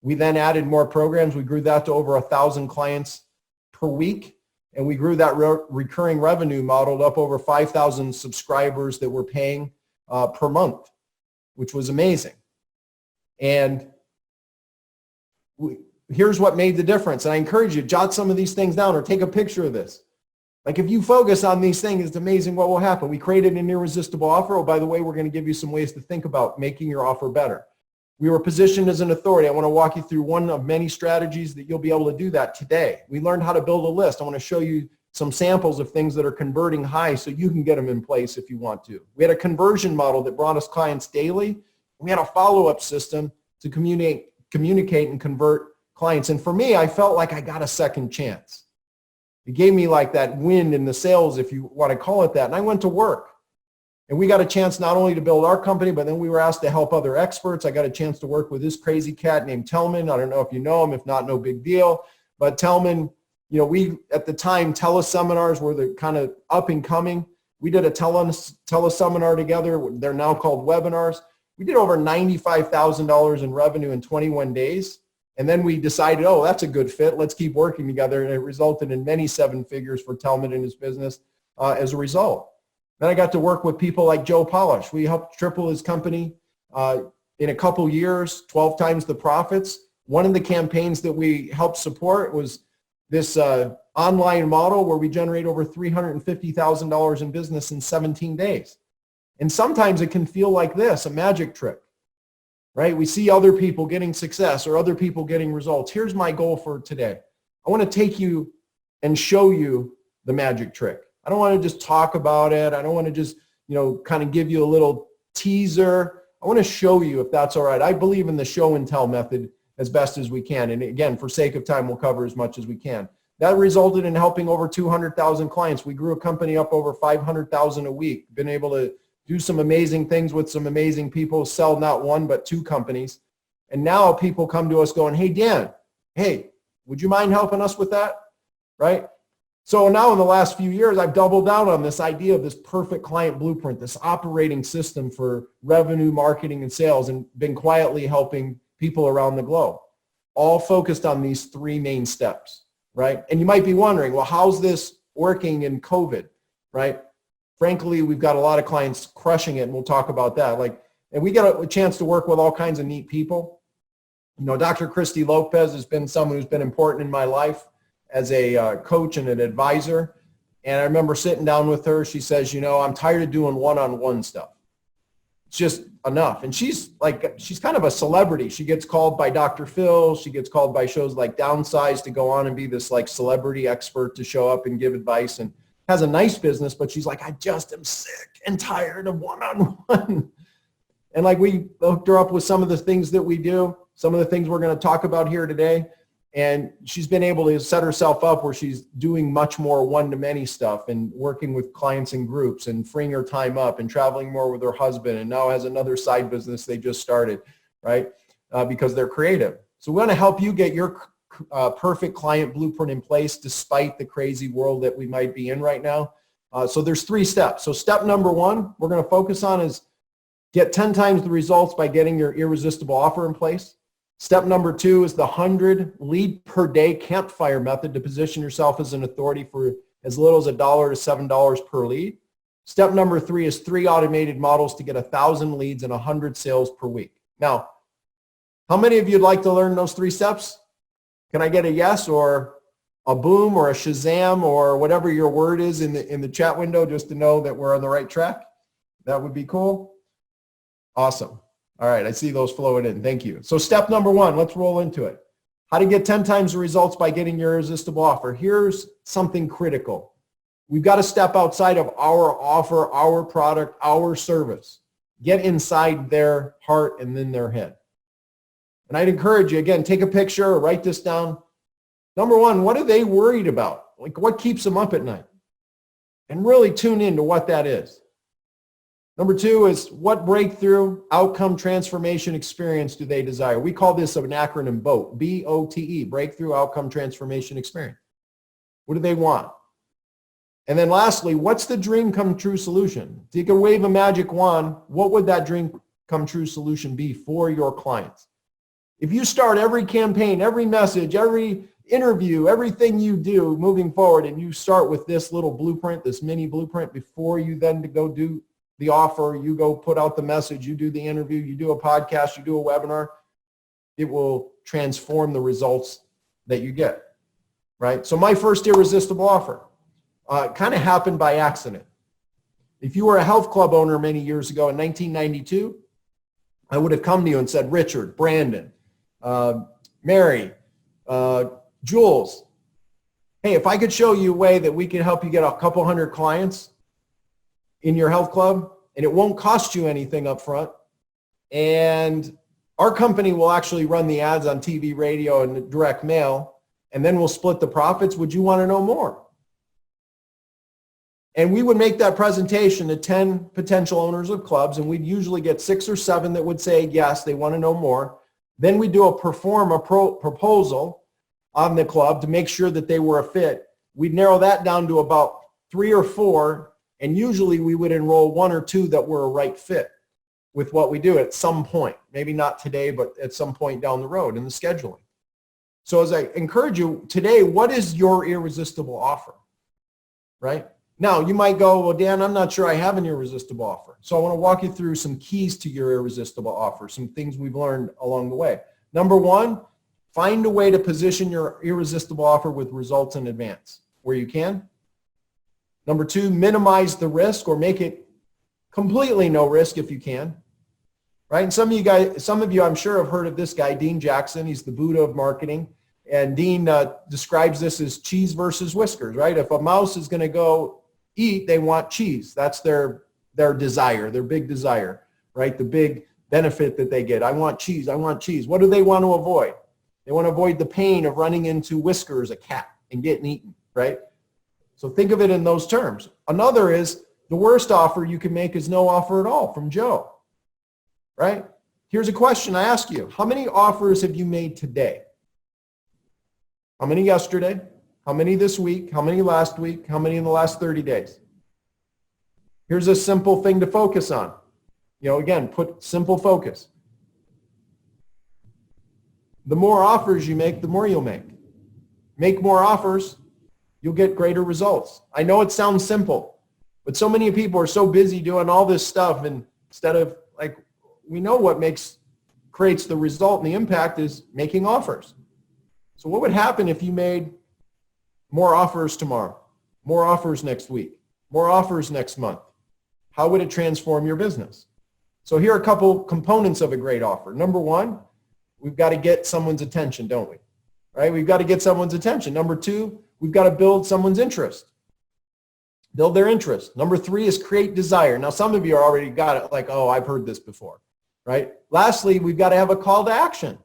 We then added more programs. We grew that to over 1,000 clients per week, and we grew that recurring revenue model up over 5,000 subscribers that were paying per month, which was amazing. And here's what made the difference. And I encourage you, jot some of these things down or take a picture of this. Like if you focus on these things, it's amazing what will happen. We created an irresistible offer. Oh, by the way, we're going to give you some ways to think about making your offer better. We were positioned as an authority. I want to walk you through one of many strategies that you'll be able to do that today. We learned how to build a list. I want to show you some samples of things that are converting high so you can get them in place if you want to. We had a conversion model that brought us clients daily. We had a follow-up system to communicate and convert clients. And for me, I felt like I got a second chance. It gave me like that wind in the sails, if you want to call it that. And I went to work. And we got a chance not only to build our company, but then we were asked to help other experts. I got a chance to work with this crazy cat named Telman. I don't know if you know him. If not, no big deal. But Telman, we, at the time, teleseminars were the kind of up and coming. We did a teleseminar together. They're now called webinars. We did over $95,000 in revenue in 21 days. And then we decided, oh, that's a good fit. Let's keep working together. And it resulted in many seven figures for Telman and his business as a result. Then I got to work with people like Joe Polish. We helped triple his company in a couple years, 12 times the profits. One of the campaigns that we helped support was this online model where we generate over $350,000 in business in 17 days. And sometimes it can feel like this, a magic trick, right? We see other people getting success or other people getting results. Here's my goal for today. I want to take you and show you the magic trick. I don't want to just talk about it. I don't want to just, kind of give you a little teaser. I want to show you, if that's all right. I believe in the show and tell method as best as we can. And again, for sake of time, we'll cover as much as we can. That resulted in helping over 200,000 clients. We grew a company up over 500,000 a week, been able to do some amazing things with some amazing people, sell not one, but two companies. And now people come to us going, hey, Dan, hey, would you mind helping us with that? Right? So now in the last few years, I've doubled down on this idea of this perfect client blueprint, this operating system for revenue, marketing, and sales, and been quietly helping people around the globe, all focused on these three main steps, right? And you might be wondering, well, how's this working in COVID, right? Frankly, we've got a lot of clients crushing it, and we'll talk about that. And we get a chance to work with all kinds of neat people. Dr. Christy Lopez has been someone who's been important in my life as a coach and an advisor. And I remember sitting down with her. She says, I'm tired of doing one-on-one stuff. It's just enough. And she's kind of a celebrity. She gets called by Dr. Phil. She gets called by shows like Downsize to go on and be this celebrity expert to show up and give advice, and has a nice business, but she's like, I just am sick and tired of one-on-one. And we hooked her up with some of the things that we do, some of the things we're going to talk about here today. And she's been able to set herself up where she's doing much more one-to-many stuff and working with clients in groups and freeing her time up and traveling more with her husband, and now has another side business they just started, right? Because they're creative. So we want to help you get your perfect client blueprint in place despite the crazy world that we might be in right now. So there's 3 steps. So step number 1 we're going to focus on is get 10 times the results by getting your irresistible offer in place. Step number 2 is the 100 lead per day Campfire Method to position yourself as an authority for as little as $1 to $7 per lead. Step number 3 is 3 automated models to get 1,000 leads and 100 sales per week. Now, how many of you would like to learn those 3 steps? Can I get a yes or a boom or a Shazam or whatever your word is in the chat window, just to know that we're on the right track? That would be cool. Awesome. All right, I see those flowing in. Thank you. So step number 1, let's roll into it. How to get 10 times the results by getting your irresistible offer. Here's something critical. We've got to step outside of our offer, our product, our service. Get inside their heart and then their head. And I'd encourage you, again, take a picture or write this down. Number 1, what are they worried about? What keeps them up at night? And really tune into what that is. Number 2 is what breakthrough outcome transformation experience do they desire? We call this an acronym BOTE, B-O-T-E, breakthrough outcome transformation experience. What do they want? And then lastly, what's the dream come true solution? If you could wave a magic wand, what would that dream come true solution be for your clients? If you start every campaign, every message, every interview, everything you do moving forward, and you start with this little blueprint, this mini blueprint, before you then to go do the offer, you go put out the message, you do the interview, you do a podcast, you do a webinar, it will transform the results that you get, right? So my first irresistible offer kind of happened by accident. If you were a health club owner many years ago in 1992, I would have come to you and said, Richard, Brandon, Mary, Jules, hey, if I could show you a way that we can help you get a couple hundred clients in your health club, and it won't cost you anything up front, and our company will actually run the ads on TV, radio, and direct mail, and then we'll split the profits, would you want to know more? And we would make that presentation to 10 potential owners of clubs, and we'd usually get 6 or 7 that would say, yes, they want to know more. Then we do a proposal on the club to make sure that they were a fit. We'd narrow that down to about 3 or 4, and usually we would enroll 1 or 2 that were a right fit with what we do at some point. Maybe not today, but at some point down the road in the scheduling. So as I encourage you today, what is your irresistible offer, right? Now, you might go, well, Dan, I'm not sure I have an irresistible offer. So I want to walk you through some keys to your irresistible offer, some things we've learned along the way. Number 1, find a way to position your irresistible offer with results in advance where you can. Number 2, minimize the risk or make it completely no risk if you can, right? And some of you I'm sure have heard of this guy, Dean Jackson. He's the Buddha of marketing. And Dean describes this as cheese versus whiskers, right? If a mouse is going to go eat, they want cheese. That's their desire, their big desire, right? The big benefit that they get. I want cheese. I want cheese. What do they want to avoid? They want to avoid the pain of running into Whiskers, a cat, and getting eaten, right? So think of it in those terms. Another is the worst offer you can make is no offer at all from Joe, right? Here's a question I ask you. How many offers have you made today? How many yesterday? How many this week? How many last week? How many in the last 30 days? Here's a simple thing to focus on. Again, put simple focus. The more offers you make, the more you'll make. Make more offers, you'll get greater results. I know it sounds simple, but so many people are so busy doing all this stuff, and instead of, we know what creates the result and the impact is making offers. So what would happen if you made more offers tomorrow, more offers next week, more offers next month? How would it transform your business? So here are a couple components of a great offer. Number 1, we've got to get someone's attention, don't we? Right? We've got to get someone's attention. Number 2, we've got to build someone's interest. Build their interest. Number 3 is create desire. Now, some of you already got it, oh, I've heard this before, right? Lastly, we've got to have a call to action.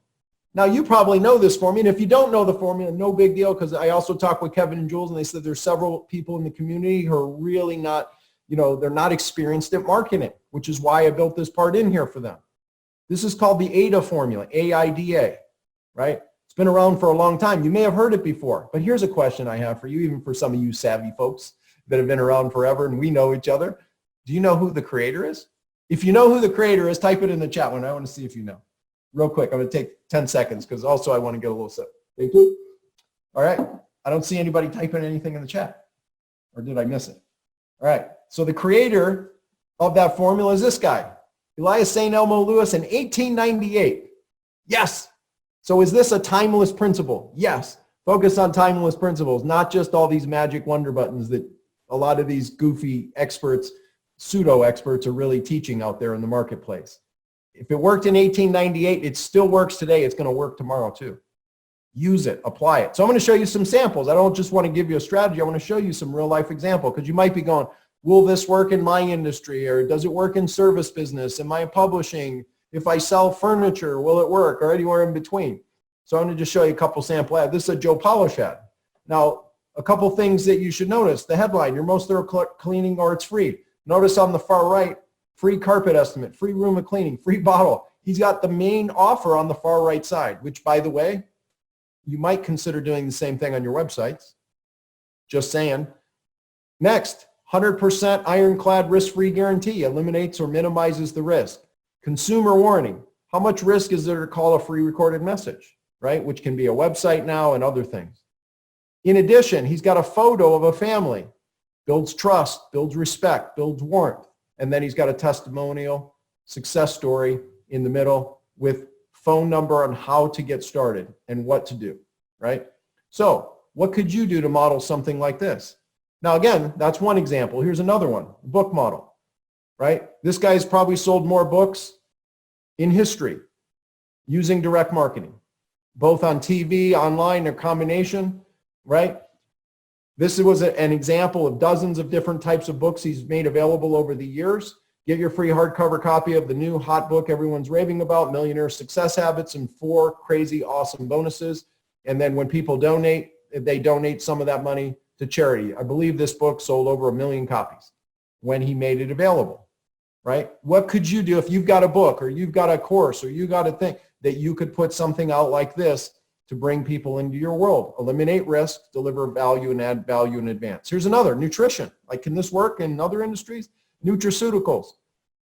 Now, you probably know this formula, and if you don't know the formula, no big deal, because I also talked with Kevin and Jules, and they said there's several people in the community who are really not, they're not experienced at marketing, which is why I built this part in here for them. This is called the AIDA Formula, AIDA, right? It's been around for a long time. You may have heard it before, but here's a question I have for you, even for some of you savvy folks that have been around forever and we know each other. Do you know who the creator is? If you know who the creator is, type it in the chat window. I want to see if you know. Real quick, I'm going to take 10 seconds because also I want to get a little sip. Thank you. All right. I don't see anybody typing anything in the chat. Or did I miss it? All right. So the creator of that formula is this guy, Elias St. Elmo Lewis in 1898. Yes. So is this a timeless principle? Yes. Focus on timeless principles, not just all these magic wonder buttons that a lot of these goofy experts, pseudo experts are really teaching out there in the marketplace. If it worked in 1898, it still works today. It's going to work tomorrow too. Use it, apply it. So I'm going to show you some samples. I don't just want to give you a strategy. I want to show you some real life example because you might be going, will this work in my industry, or does it work in service business? Am I publishing? If I sell furniture, will it work, or anywhere in between? So I'm going to just show you a couple sample ads. This is a Joe Polish ad. Now, a couple things that you should notice. The headline, your most thorough cleaning or it's free. Notice on the far right, free carpet estimate, free room of cleaning, free bottle. He's got the main offer on the far right side, which, by the way, you might consider doing the same thing on your websites. Just saying. Next, 100% ironclad risk-free guarantee eliminates or minimizes the risk. Consumer warning. How much risk is there to call a free recorded message, right? Which can be a website now and other things. In addition, he's got a photo of a family. Builds trust, builds respect, builds warmth. And then he's got a testimonial, success story in the middle with phone number on how to get started and what to do, right? So what could you do to model something like this? Now, again, that's one example. Here's another one, book model, right? This guy's probably sold more books in history using direct marketing, both on TV, online, or combination, right? This was an example of dozens of different types of books he's made available over the years. Get your free hardcover copy of the new hot book everyone's raving about, Millionaire Success Habits, and 4 crazy awesome bonuses. And then when people donate, they donate some of that money to charity. I believe this book sold over 1 million copies when he made it available, right? What could you do if you've got a book or you've got a course or you got a thing that you could put something out like this to bring people into your world? Eliminate risk, deliver value, and add value in advance. Here's another, nutrition. Like, can this work in other industries? Nutraceuticals,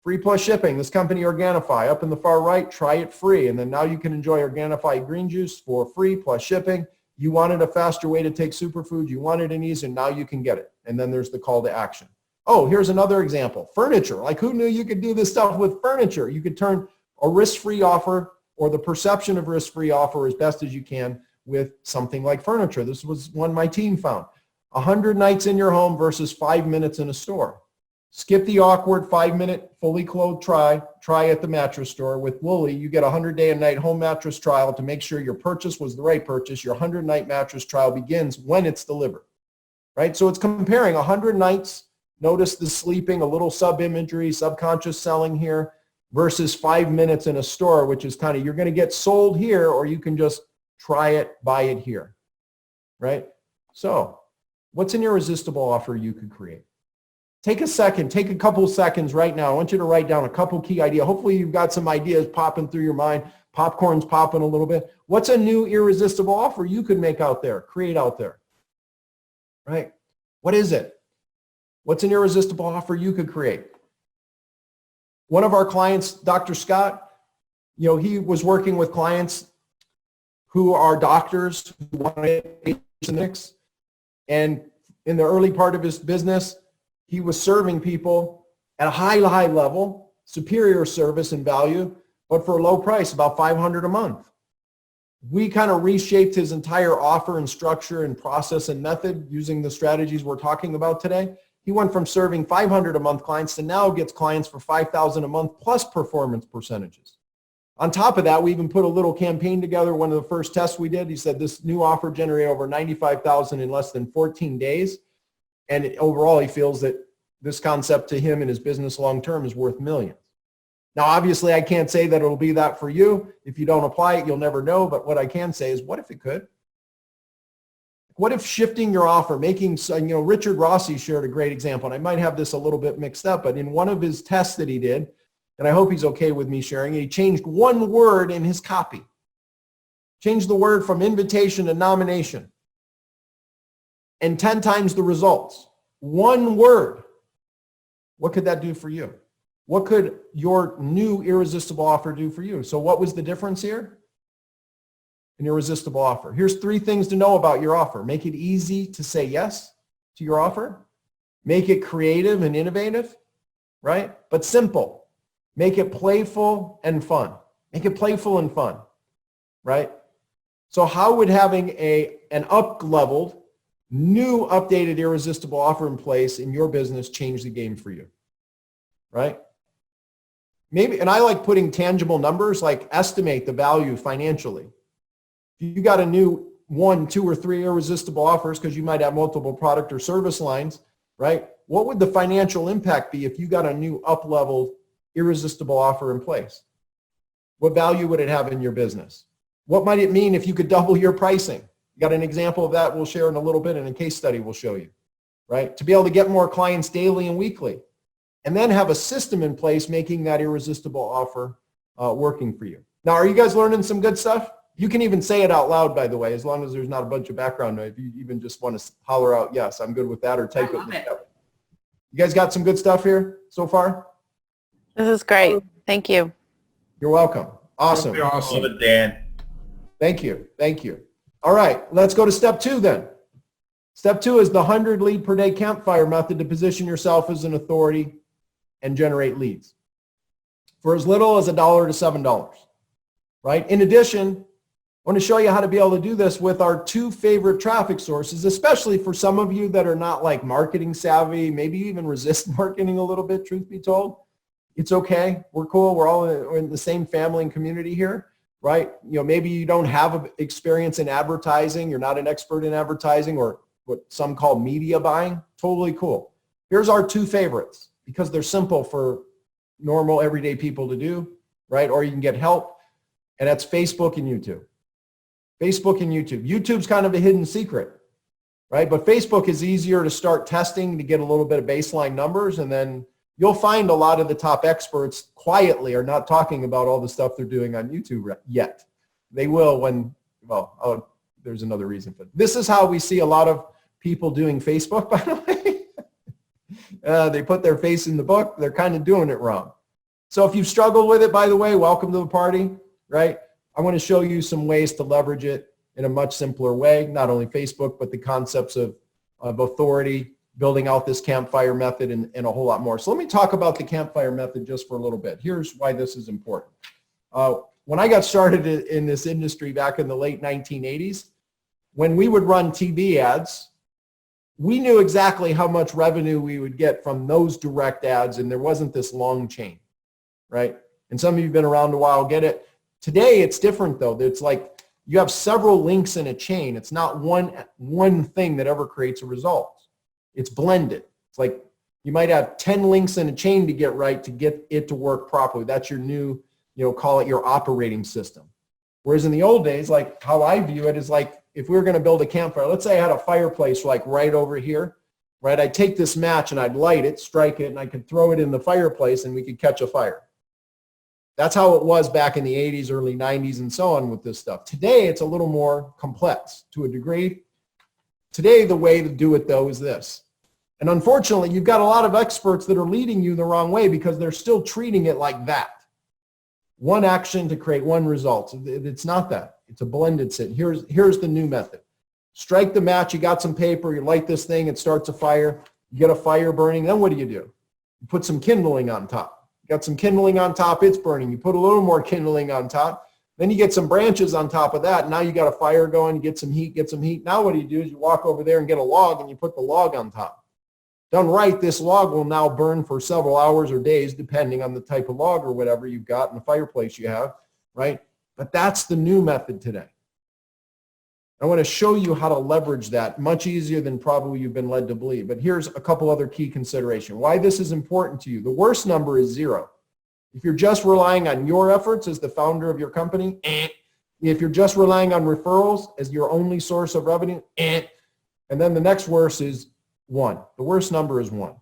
free plus shipping. This company Organifi up in the far right, try it free. And then now you can enjoy Organifi green juice for free plus shipping. You wanted a faster way to take superfoods. You wanted an ease, and now you can get it. And then there's the call to action. Oh, here's another example. Furniture. Like, who knew you could do this stuff with furniture? You could turn a risk-free offer or the perception of risk-free offer as best as you can with something like furniture. This was one my team found. 100 nights in your home versus 5 minutes in a store. Skip the awkward 5-minute fully clothed try at the mattress store. With Woolly, you get a 100-day and night home mattress trial to make sure your purchase was the right purchase. Your 100-night mattress trial begins when it's delivered, right? So it's comparing 100 nights. Notice the sleeping, a little sub-imagery, subconscious selling here, versus 5 minutes in a store, which is kind of, you're going to get sold here, or you can just try it, buy it here, right? So what's an irresistible offer you could create? Take a second, take a couple seconds right now. I want you to write down a couple key ideas. Hopefully you've got some ideas popping through your mind. Popcorn's popping a little bit. What's a new irresistible offer you could make out there, create out there, right? What is it? What's an irresistible offer you could create? One of our clients, Dr. Scott, he was working with clients who are doctors who want to mix. And in the early part of his business, he was serving people at a high level, superior service and value, but for a low price, about $500 a month. We kind of reshaped his entire offer and structure and process and method using the strategies we're talking about today. He went from serving $500 a month clients to now gets clients for $5,000 a month plus performance percentages. On top of that, we even put a little campaign together. One of the first tests we did, he said this new offer generated over $95,000 in less than 14 days. And overall, he feels that this concept to him and his business long-term is worth millions. Now, obviously, I can't say that it'll be that for you. If you don't apply it, you'll never know. But what I can say is, what if it could? What if shifting your offer, making, Richard Rossi shared a great example, and I might have this a little bit mixed up, but in one of his tests that he did, and I hope he's okay with me sharing it, he changed one word in his copy. Changed the word from invitation to nomination. And 10 times the results. One word. What could that do for you? What could your new irresistible offer do for you? So what was the difference here? An irresistible offer. Here's 3 things to know about your offer. Make it easy to say yes to your offer. Make it creative and innovative, right? But simple. Make it playful and fun. Make it playful and fun, right? So how would having an up-leveled, new updated irresistible offer in place in your business change the game for you, right? Maybe, and I like putting tangible numbers, like estimate the value financially. If you got a new 1, 2, or 3 irresistible offers, because you might have multiple product or service lines, right? What would the financial impact be if you got a new up-leveled irresistible offer in place? What value would it have in your business? What might it mean if you could double your pricing? You got an example of that we'll share in a little bit, and a case study we'll show you, right? To be able to get more clients daily and weekly, and then have a system in place making that irresistible offer working for you. Now, are you guys learning some good stuff? You can even say it out loud, by the way, as long as there's not a bunch of background noise. If you even just want to holler out, yes, I'm good with that, or type it. You guys got some good stuff here so far? This is great. Thank you. You're welcome. Awesome. Awesome. Love it, Dan. Thank you. Thank you. All right, let's go to step 2 then. Step 2 is the 100 lead per day campfire method to position yourself as an authority and generate leads for as little as $1 to $7, right? In addition, I want to show you how to be able to do this with our 2 favorite traffic sources, especially for some of you that are not like marketing savvy, maybe even resist marketing a little bit, truth be told. It's okay. We're cool. We're all in the same family and community here, right? Maybe you don't have experience in advertising. You're not an expert in advertising, or what some call media buying. Totally cool. Here's our 2 favorites because they're simple for normal everyday people to do, right? Or you can get help, and that's Facebook and YouTube. Facebook and YouTube. YouTube's kind of a hidden secret, right? But Facebook is easier to start testing to get a little bit of baseline numbers, and then you'll find a lot of the top experts quietly are not talking about all the stuff they're doing on YouTube yet. They will when, well, oh, there's another reason for it. This is how we see a lot of people doing Facebook, by the way. They put their face in the book. They're kind of doing it wrong. So if you've struggled with it, by the way, welcome to the party, right? I want to show you some ways to leverage it in a much simpler way, not only Facebook, but the concepts of authority, building out this Campfire Method, and a whole lot more. So let me talk about the Campfire Method just for a little bit. Here's why this is important. When I got started in this industry back in the late 1980s, when we would run TV ads, we knew exactly how much revenue we would get from those direct ads, and there wasn't this long chain, right? And some of you have been around a while, get it. Today, it's different, though. It's like you have several links in a chain. It's not one thing that ever creates a result. It's blended. It's like you might have 10 links in a chain to get right to get it to work properly. That's your new, call it your operating system. Whereas in the old days, like how I view it is like if we were going to build a campfire, let's say I had a fireplace like right over here, right? I'd take this match and I'd light it, strike it, and I could throw it in the fireplace and we could catch a fire. That's how it was back in the 80s, early 90s, and so on with this stuff. Today, it's a little more complex to a degree. Today, the way to do it, though, is this. And unfortunately, you've got a lot of experts that are leading you the wrong way because they're still treating it like that. One action to create one result. It's not that. It's a blended set. Here's the new method. Strike the match. You got some paper. You light this thing. It starts a fire. You get a fire burning. Then what do? You put some kindling on top. You got some kindling on top. It's burning. You put a little more kindling on top. Then you get some branches on top of that. Now you got a fire going. You get some heat. Now what do? Is you walk over there and get a log and you put the log on top. Done right, this log will now burn for several hours or days, depending on the type of log or whatever you've got in the fireplace you have, right? But that's the new method today. I want to show you how to leverage that much easier than probably you've been led to believe. But here's a couple other key considerations. Why this is important to you. The worst number is 0. If you're just relying on your efforts as the founder of your company, if you're just relying on referrals as your only source of revenue, and then the next worst is 1. The worst number is 1,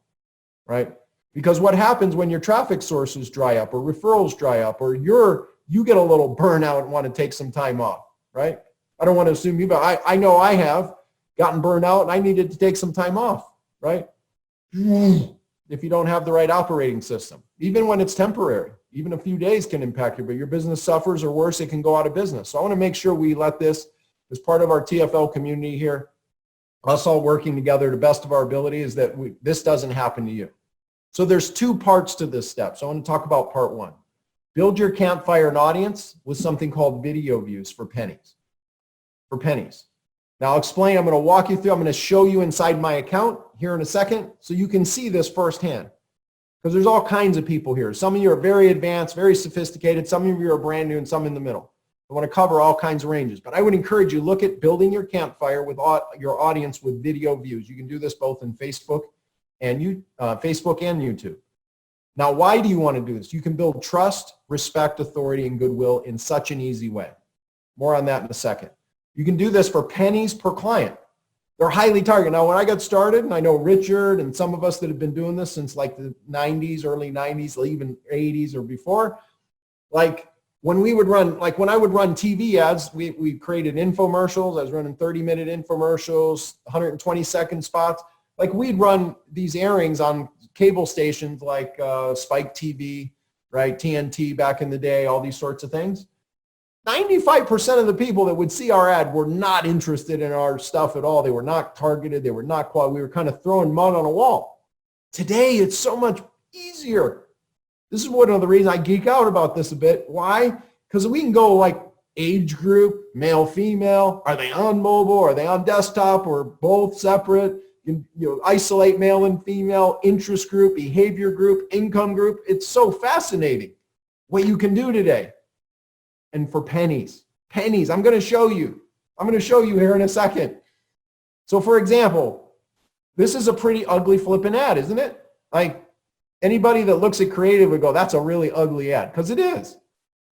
right? Because what happens when your traffic sources dry up or referrals dry up or you get a little burnout and want to take some time off, right? I don't want to assume you, but I know I have gotten burned out and I needed to take some time off, right? If you don't have the right operating system, even when it's temporary, even a few days can impact you, but your business suffers or worse, it can go out of business. So I want to make sure we let this as part of our TFL community here, us all working together to the best of our ability is that this doesn't happen to you. So there's 2 parts to this step. So I want to talk about part 1. Build your campfire and audience with something called video views for pennies. Now I'll explain, I'm going to walk you through, I'm going to show you inside my account here in a second so you can see this firsthand. Because there's all kinds of people here. Some of you are very advanced, very sophisticated. Some of you are brand new and some in the middle. I want to cover all kinds of ranges. But I would encourage you, look at building your campfire with your audience with video views. You can do this both in Facebook and YouTube. Now, why do you want to do this? You can build trust, respect, authority, and goodwill in such an easy way. More on that in a second. You can do this for pennies per client. They're highly targeted. Now, when I got started, and I know Richard and some of us that have been doing this since like the 90s, early 90s, even 80s or before, like when we would run, like when I would run TV ads, we created infomercials. I was running 30-minute infomercials, 120-second spots. Like we'd run these airings on cable stations like Spike TV, right, TNT back in the day, all these sorts of things. 95% of the people that would see our ad were not interested in our stuff at all. They were not targeted. They were not qualified. We were kind of throwing mud on a wall. Today, it's so much easier. This is one of the reasons I geek out about this a bit. Why? Because we can go like age group, male, female. Are they on mobile? Are they on desktop? Or both separate? You know, isolate male and female, interest group, behavior group, income group. It's so fascinating what you can do today. And for pennies, I'm going to show you. I'm going to show you here in a second. So for example, this is a pretty ugly flipping ad, isn't it? Like anybody that looks at creative would go, that's a really ugly ad, because it is.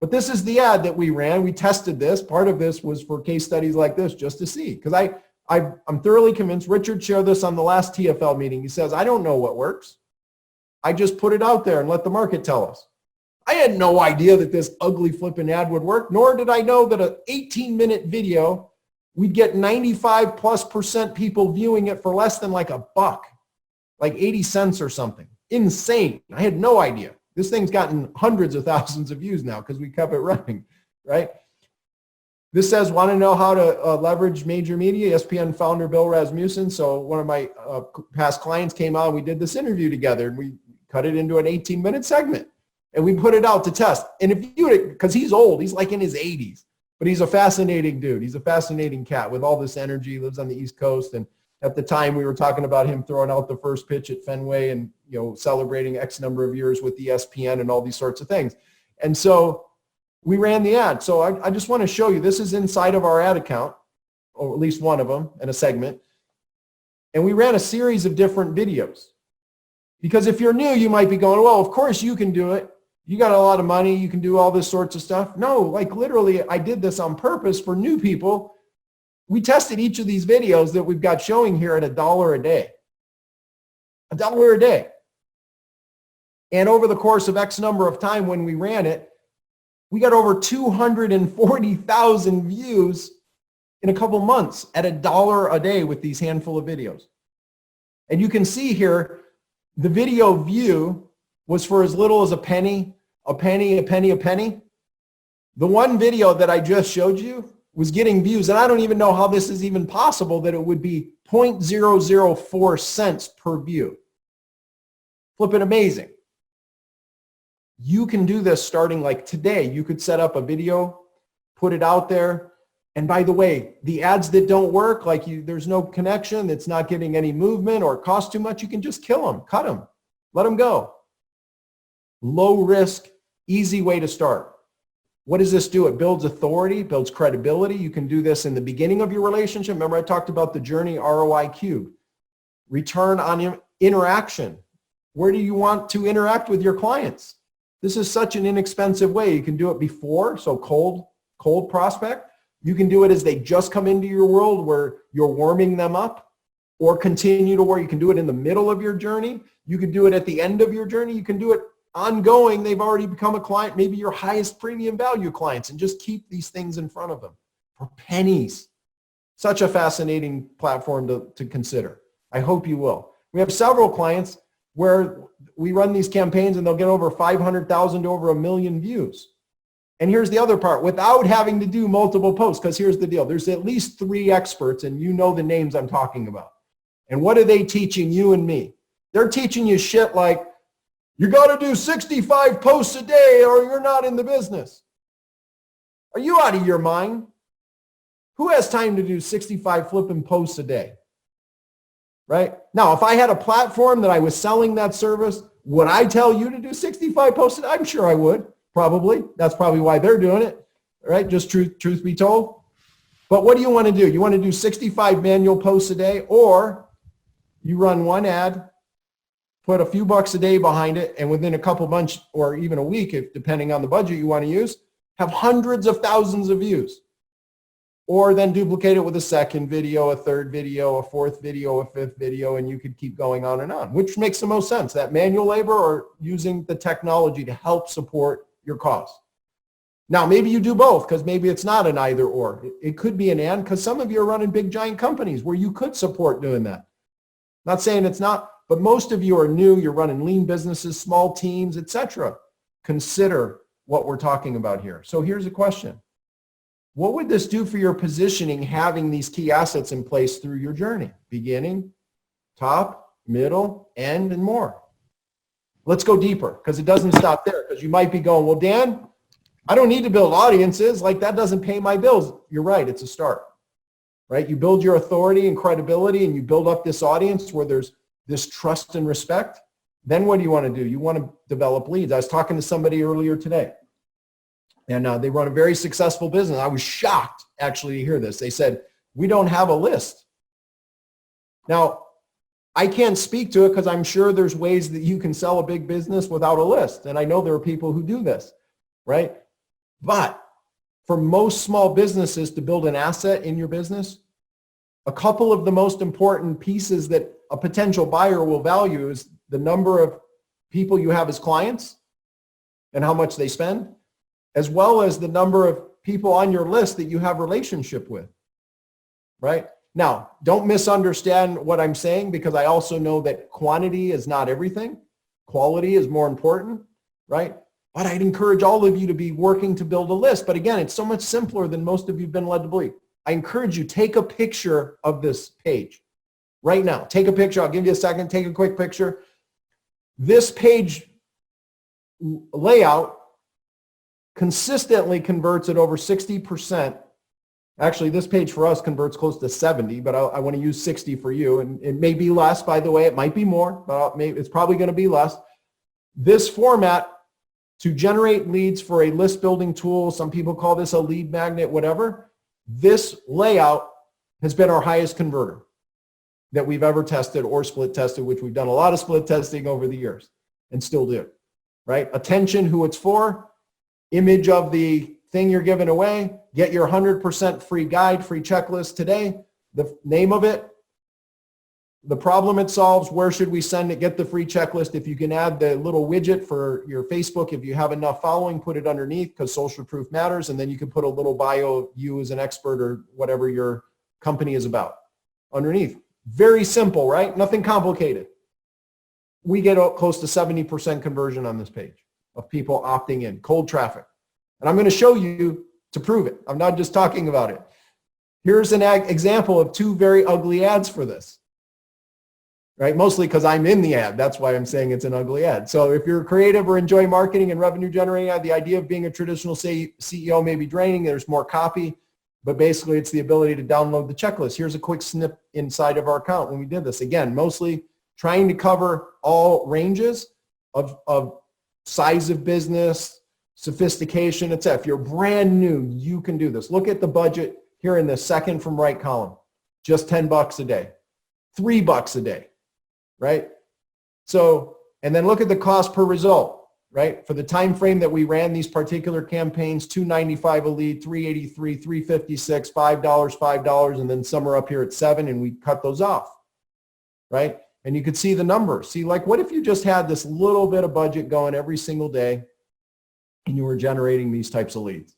But this is the ad that we ran. We tested this. Part of this was for case studies like this just to see, because I'm thoroughly convinced. Richard shared this on the last TFL meeting. He says, I don't know what works. I just put it out there and let the market tell us. I had no idea that this ugly flipping ad would work, nor did I know that an 18-minute video, we'd get 95+% people viewing it for less than like $1, like 80 cents or something. Insane. I had no idea. This thing's gotten hundreds of thousands of views now because we kept it running, right? This says, want to know how to leverage major media? ESPN founder Bill Rasmussen. So one of my past clients came on. We did this interview together, and we cut it into an 18-minute segment, and we put it out to test. And if you, because he's old, he's like in his 80s, but he's a fascinating dude. He's a fascinating cat with all this energy. He lives on the East Coast, and at the time we were talking about him throwing out the first pitch at Fenway, and celebrating X number of years with ESPN and all these sorts of things. And so we ran the ad. So I just want to show you, this is inside of our ad account, or at least one of them in a segment. And we ran a series of different videos. Because if you're new, you might be going, well, of course you can do it. You got a lot of money. You can do all this sorts of stuff. No, like literally, I did this on purpose for new people. We tested each of these videos that we've got showing here at $1 a day. $1 a day. And over the course of X number of time when we ran it, we got over 240,000 views in a couple months at $1 a day with these handful of videos. And you can see here, the video view was for as little as a penny, a penny, a penny, a penny. The one video that I just showed you was getting views, and I don't even know how this is even possible, that it would be 0.004 cents per view. Flipping amazing. You can do this starting like today. You could set up a video, put it out there. And by the way, the ads that don't work, like there's no connection, it's not getting any movement or it costs too much, you can just kill them, cut them, let them go. Low risk, easy way to start. What does this do? It builds authority, builds credibility. You can do this in the beginning of your relationship. Remember, I talked about the journey ROI cube. Return on interaction. Where do you want to interact with your clients? This is such an inexpensive way. You can do it before, so cold prospect. You can do it as they just come into your world where you're warming them up, or continue to where you can do it in the middle of your journey. You can do it at the end of your journey. You can do it ongoing. They've already become a client, maybe your highest premium value clients, and just keep these things in front of them for pennies. Such a fascinating platform to consider. I hope you will. We have several clients where we run these campaigns and they'll get over 500,000 to over 1 million views. And here's the other part, without having to do multiple posts, because here's the deal. There's at least 3 experts, and you know the names I'm talking about. And what are they teaching you and me? They're teaching you shit like, you got to do 65 posts a day or you're not in the business. Are you out of your mind? Who has time to do 65 flipping posts a day? Right? Now, if I had a platform that I was selling that service, would I tell you to do 65 posts a day? I'm sure I would, probably. That's probably why they're doing it, right? Just truth be told. But what do you want to do? You want to do 65 manual posts a day, or you run one ad, put a few bucks a day behind it, and within a couple months or even a week, if depending on the budget you want to use, have hundreds of thousands of views. Or then duplicate it with a second video, a third video, a fourth video, a fifth video, and you could keep going on and on. Which makes the most sense, that manual labor or using the technology to help support your cause? Now, maybe you do both, because maybe it's not an either or. It could be an and, because some of you are running big giant companies where you could support doing that. Not saying it's not, but most of you are new. You're running lean businesses, small teams, etc. Consider what we're talking about here. So here's a question. What would this do for your positioning, having these key assets in place through your journey? Beginning, top, middle, end, and more. Let's go deeper, because it doesn't stop there, because you might be going, well, Dan, I don't need to build audiences. Like, that doesn't pay my bills. You're right. It's a start, right? You build your authority and credibility, and you build up this audience where there's this trust and respect. Then what do you want to do? You want to develop leads. I was talking to somebody earlier today, and they run a very successful business. I was shocked, actually, to hear this. They said, we don't have a list. Now, I can't speak to it because I'm sure there's ways that you can sell a big business without a list. And I know there are people who do this, right? But for most small businesses to build an asset in your business, a couple of the most important pieces that a potential buyer will value is the number of people you have as clients and how much they spend, as well as the number of people on your list that you have relationship with, right? Now, don't misunderstand what I'm saying, because I also know that quantity is not everything. Quality is more important, right? But I'd encourage all of you to be working to build a list. But again, it's so much simpler than most of you have been led to believe. I encourage you, take a picture of this page right now. Take a picture. I'll give you a second. Take a quick picture. This page layout consistently converts at over 60%. Actually, this page for us converts close to 70, but I want to use 60 for you. And it may be less, by the way. It might be more, but it's probably going to be less. This format to generate leads for a list building tool, some people call this a lead magnet, whatever. This layout has been our highest converter that we've ever tested or split tested, which we've done a lot of split testing over the years and still do, right? Attention, who it's for, image of the thing you're giving away, get your 100% free guide, free checklist today, the name of it, the problem it solves, where should we send it, get the free checklist. If you can add the little widget for your Facebook, if you have enough following, put it underneath, because social proof matters, and then you can put a little bio of you as an expert or whatever your company is about underneath. Very simple, right? Nothing complicated. We get close to 70% conversion on this page of people opting in, cold traffic. And I'm going to show you to prove it. I'm not just talking about it. Here's an example of two very ugly ads for this, right? Mostly because I'm in the ad. That's why I'm saying it's an ugly ad. So if you're creative or enjoy marketing and revenue generating ad, the idea of being a traditional CEO may be draining. There's more copy, but basically it's the ability to download the checklist. Here's a quick snip inside of our account when we did this. Again, mostly trying to cover all ranges of size of business, sophistication, etc. If you're brand new, you can do this. Look at the budget here in the second from right column. Just $10 a day, $3 a day, right? So, and then look at the cost per result, right? For the time frame that we ran these particular campaigns, $2.95 a lead, $3.83, $3.56, $5, and then some are up here at $7, and we cut those off, right? And you could see the numbers. See, like, what if you just had this little bit of budget going every single day and you were generating these types of leads?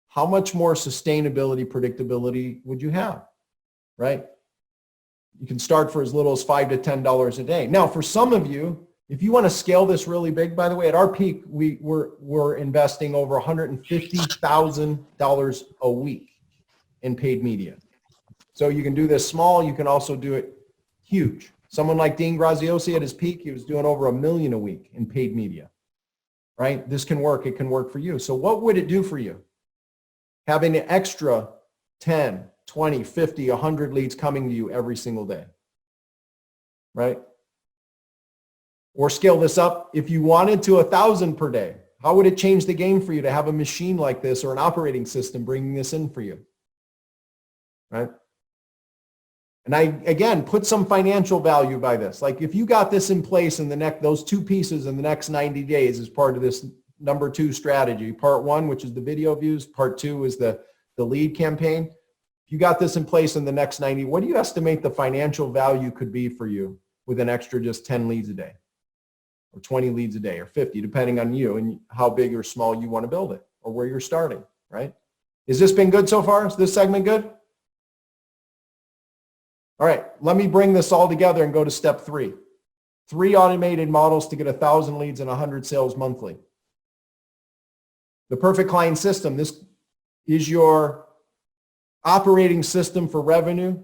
How much more sustainability, predictability would you have, right? You can start for as little as $5 to $10 a day. Now, for some of you, if you want to scale this really big, by the way, at our peak, we're investing over $150,000 a week in paid media. So you can do this small. You can also do it huge. Someone like Dean Graziosi at his peak, he was doing over $1 million a week in paid media. Right? This can work. It can work for you. So what would it do for you? Having an extra 10, 20, 50, 100 leads coming to you every single day. Right? Or scale this up if you wanted to 1,000 per day. How would it change the game for you to have a machine like this or an operating system bringing this in for you? Right? And I, again, put some financial value by this. Like if you got this in place in those two pieces in the next 90 days as part of this number 2 strategy, part 1, which is the video views, part 2 is the lead campaign. If you got this in place in the next 90, what do you estimate the financial value could be for you with an extra just 10 leads a day or 20 leads a day or 50, depending on you and how big or small you want to build it or where you're starting, right? Has this been good so far? Is this segment good? All right, let me bring this all together and go to step 3. 3 automated models to get 1,000 leads and 100 sales monthly. The perfect client system. This is your operating system for revenue,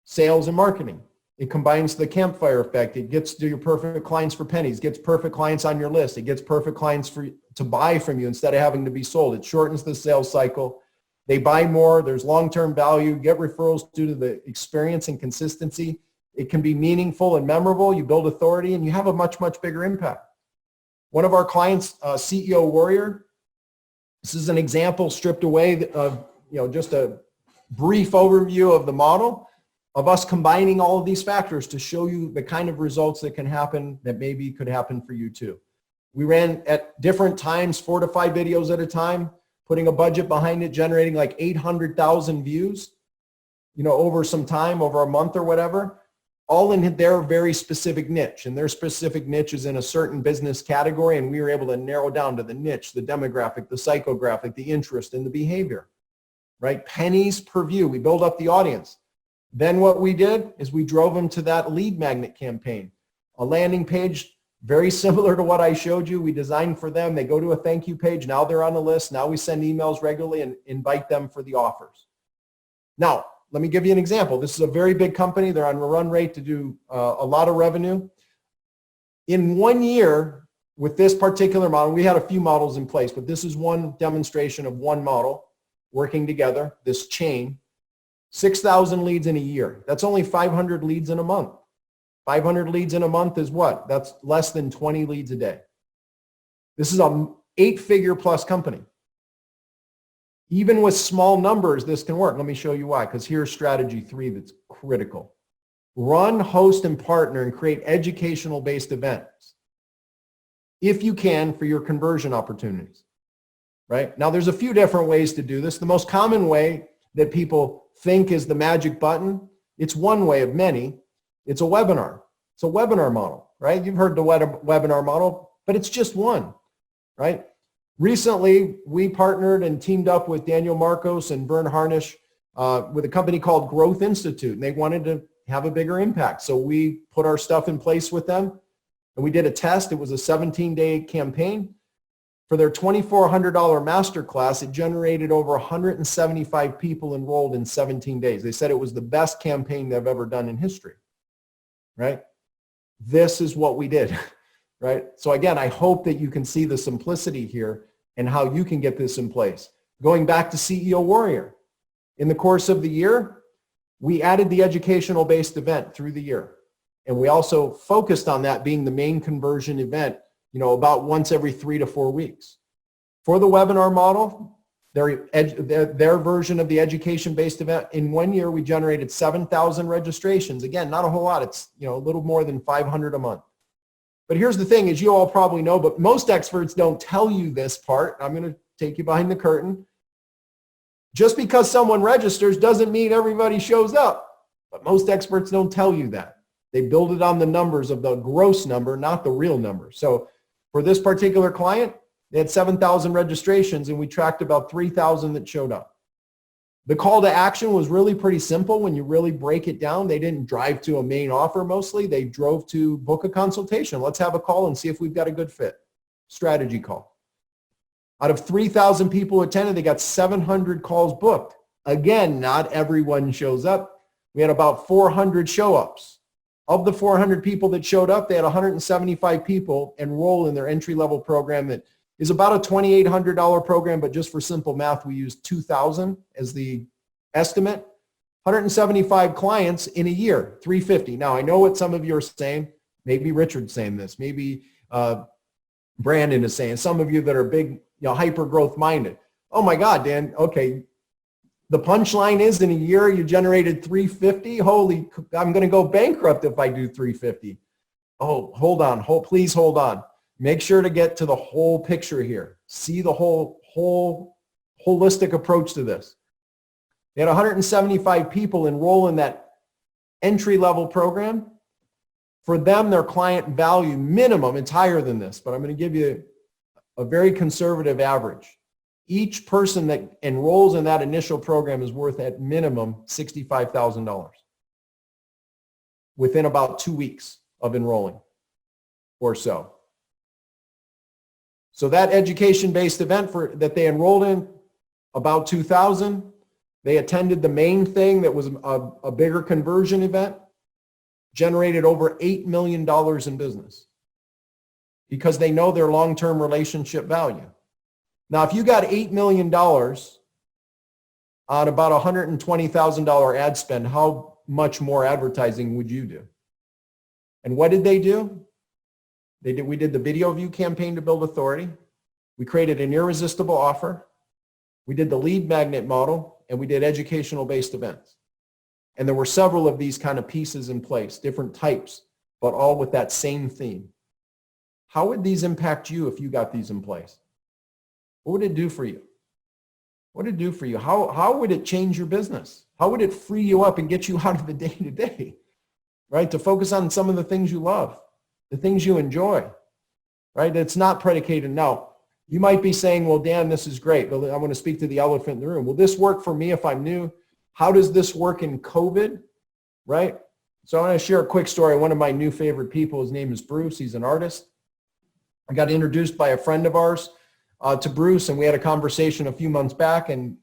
sales, and marketing. It combines the campfire effect. It gets to your perfect clients for pennies, gets perfect clients on your list. It gets perfect clients to buy from you instead of having to be sold. It shortens the sales cycle. They buy more. There's long-term value. Get referrals due to the experience and consistency. It can be meaningful and memorable. You build authority and you have a much, much bigger impact. One of our clients, CEO Warrior, this is an example stripped away of, just a brief overview of the model of us combining all of these factors to show you the kind of results that can happen that maybe could happen for you too. We ran at different times, 4 to 5 videos at a time, putting a budget behind it, generating like 800,000 views, over some time, over a month or whatever, all in their very specific niche. And their specific niche is in a certain business category, and we were able to narrow down to the niche, the demographic, the psychographic, the interest, and the behavior, right? Pennies per view. We build up the audience. Then what we did is we drove them to that lead magnet campaign, a landing page very similar to what I showed you. We designed for them. They go to a thank you page. Now they're on the list. Now we send emails regularly and invite them for the offers. Now, let me give you an example. This is a very big company. They're on a run rate to do a lot of revenue. In 1 year with this particular model, we had a few models in place, but this is one demonstration of one model working together, this chain. 6,000 leads in a year. That's only 500 leads in a month. 500 leads in a month is what? That's less than 20 leads a day. This is an 8-figure plus company. Even with small numbers, this can work. Let me show you why, because here's strategy 3 that's critical. Run, host, and partner and create educational-based events, if you can, for your conversion opportunities, right? Now, there's a few different ways to do this. The most common way that people think is the magic button, it's one way of many. It's a webinar. It's a webinar model, right? You've heard the webinar model, but it's just one, right? Recently, we partnered and teamed up with Daniel Marcos and Vern Harnish with a company called Growth Institute, and they wanted to have a bigger impact. So we put our stuff in place with them, and we did a test. It was a 17-day campaign. For their $2,400 masterclass, it generated over 175 people enrolled in 17 days. They said it was the best campaign they've ever done in history, right? This is what we did, right? So again, I hope that you can see the simplicity here and how you can get this in place. Going back to CEO Warrior, in the course of the year, we added the educational-based event through the year. And we also focused on that being the main conversion event, about once every 3 to 4 weeks. For the webinar model, their version of the education-based event, in 1 year, we generated 7,000 registrations. Again, not a whole lot. It's, a little more than 500 a month. But here's the thing, as you all probably know, but most experts don't tell you this part. I'm going to take you behind the curtain. Just because someone registers doesn't mean everybody shows up. But most experts don't tell you that. They build it on the numbers of the gross number, not the real number. So for this particular client, they had 7,000 registrations, and we tracked about 3,000 that showed up. The call to action was really pretty simple when you really break it down. They didn't drive to a main offer mostly. They drove to book a consultation. Let's have a call and see if we've got a good fit. Strategy call. Out of 3,000 people who attended, they got 700 calls booked. Again, not everyone shows up. We had about 400 show-ups. Of the 400 people that showed up, they had 175 people enroll in their entry-level program that is about a $2,800 program, but just for simple math, we used 2,000 as the estimate. 175 clients in a year, 350. Now, I know what some of you are saying. Maybe Richard's saying this. Maybe Brandon is saying. Some of you that are big, hyper growth minded. Oh my God, Dan. Okay. The punchline is in a year you generated 350. Holy, I'm going to go bankrupt if I do 350. Oh, hold on. Please hold on. Make sure to get to the whole picture here. See the whole holistic approach to this. They had 175 people enroll in that entry-level program. For them, their client value minimum, it's higher than this, but I'm going to give you a very conservative average. Each person that enrolls in that initial program is worth at minimum $65,000 within about 2 weeks of enrolling or so. So that education-based event that they enrolled in, about 2,000, they attended the main thing that was a bigger conversion event, generated over $8 million in business because they know their long-term relationship value. Now, if you got $8 million on about $120,000 ad spend, how much more advertising would you do? And what did they do? We did the video view campaign to build authority. We created an irresistible offer. We did the lead magnet model, and we did educational-based events. And there were several of these kind of pieces in place, different types, but all with that same theme. How would these impact you if you got these in place? What would it do for you? What did it do for you? How would it change your business? How would it free you up and get you out of the day-to-day, right? To focus on some of the things you love, the things you enjoy, right? It's not predicated. Now, you might be saying, well, Dan, this is great, but I want to speak to the elephant in the room. Will this work for me if I'm new? How does this work in COVID, right? So I want to share a quick story. One of my new favorite people, his name is Bruce. He's an artist. I got introduced by a friend of ours to Bruce, and we had a conversation a few months back. And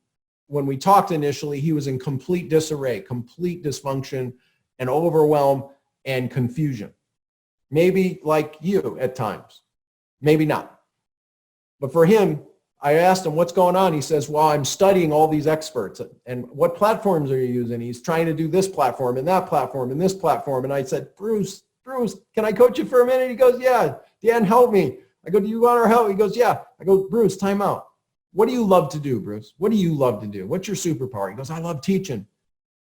when we talked initially, he was in complete disarray, complete dysfunction and overwhelm and confusion. Maybe like you at times, maybe not. But for him, I asked him, what's going on? He says, well, I'm studying all these experts. And what platforms are you using? He's trying to do this platform and that platform and this platform. And I said, Bruce, can I coach you for a minute? He goes, yeah. Dan, help me. I go, do you want our help? He goes, yeah. I go, Bruce, time out. What do you love to do, Bruce? What do you love to do? What's your superpower? He goes, I love teaching.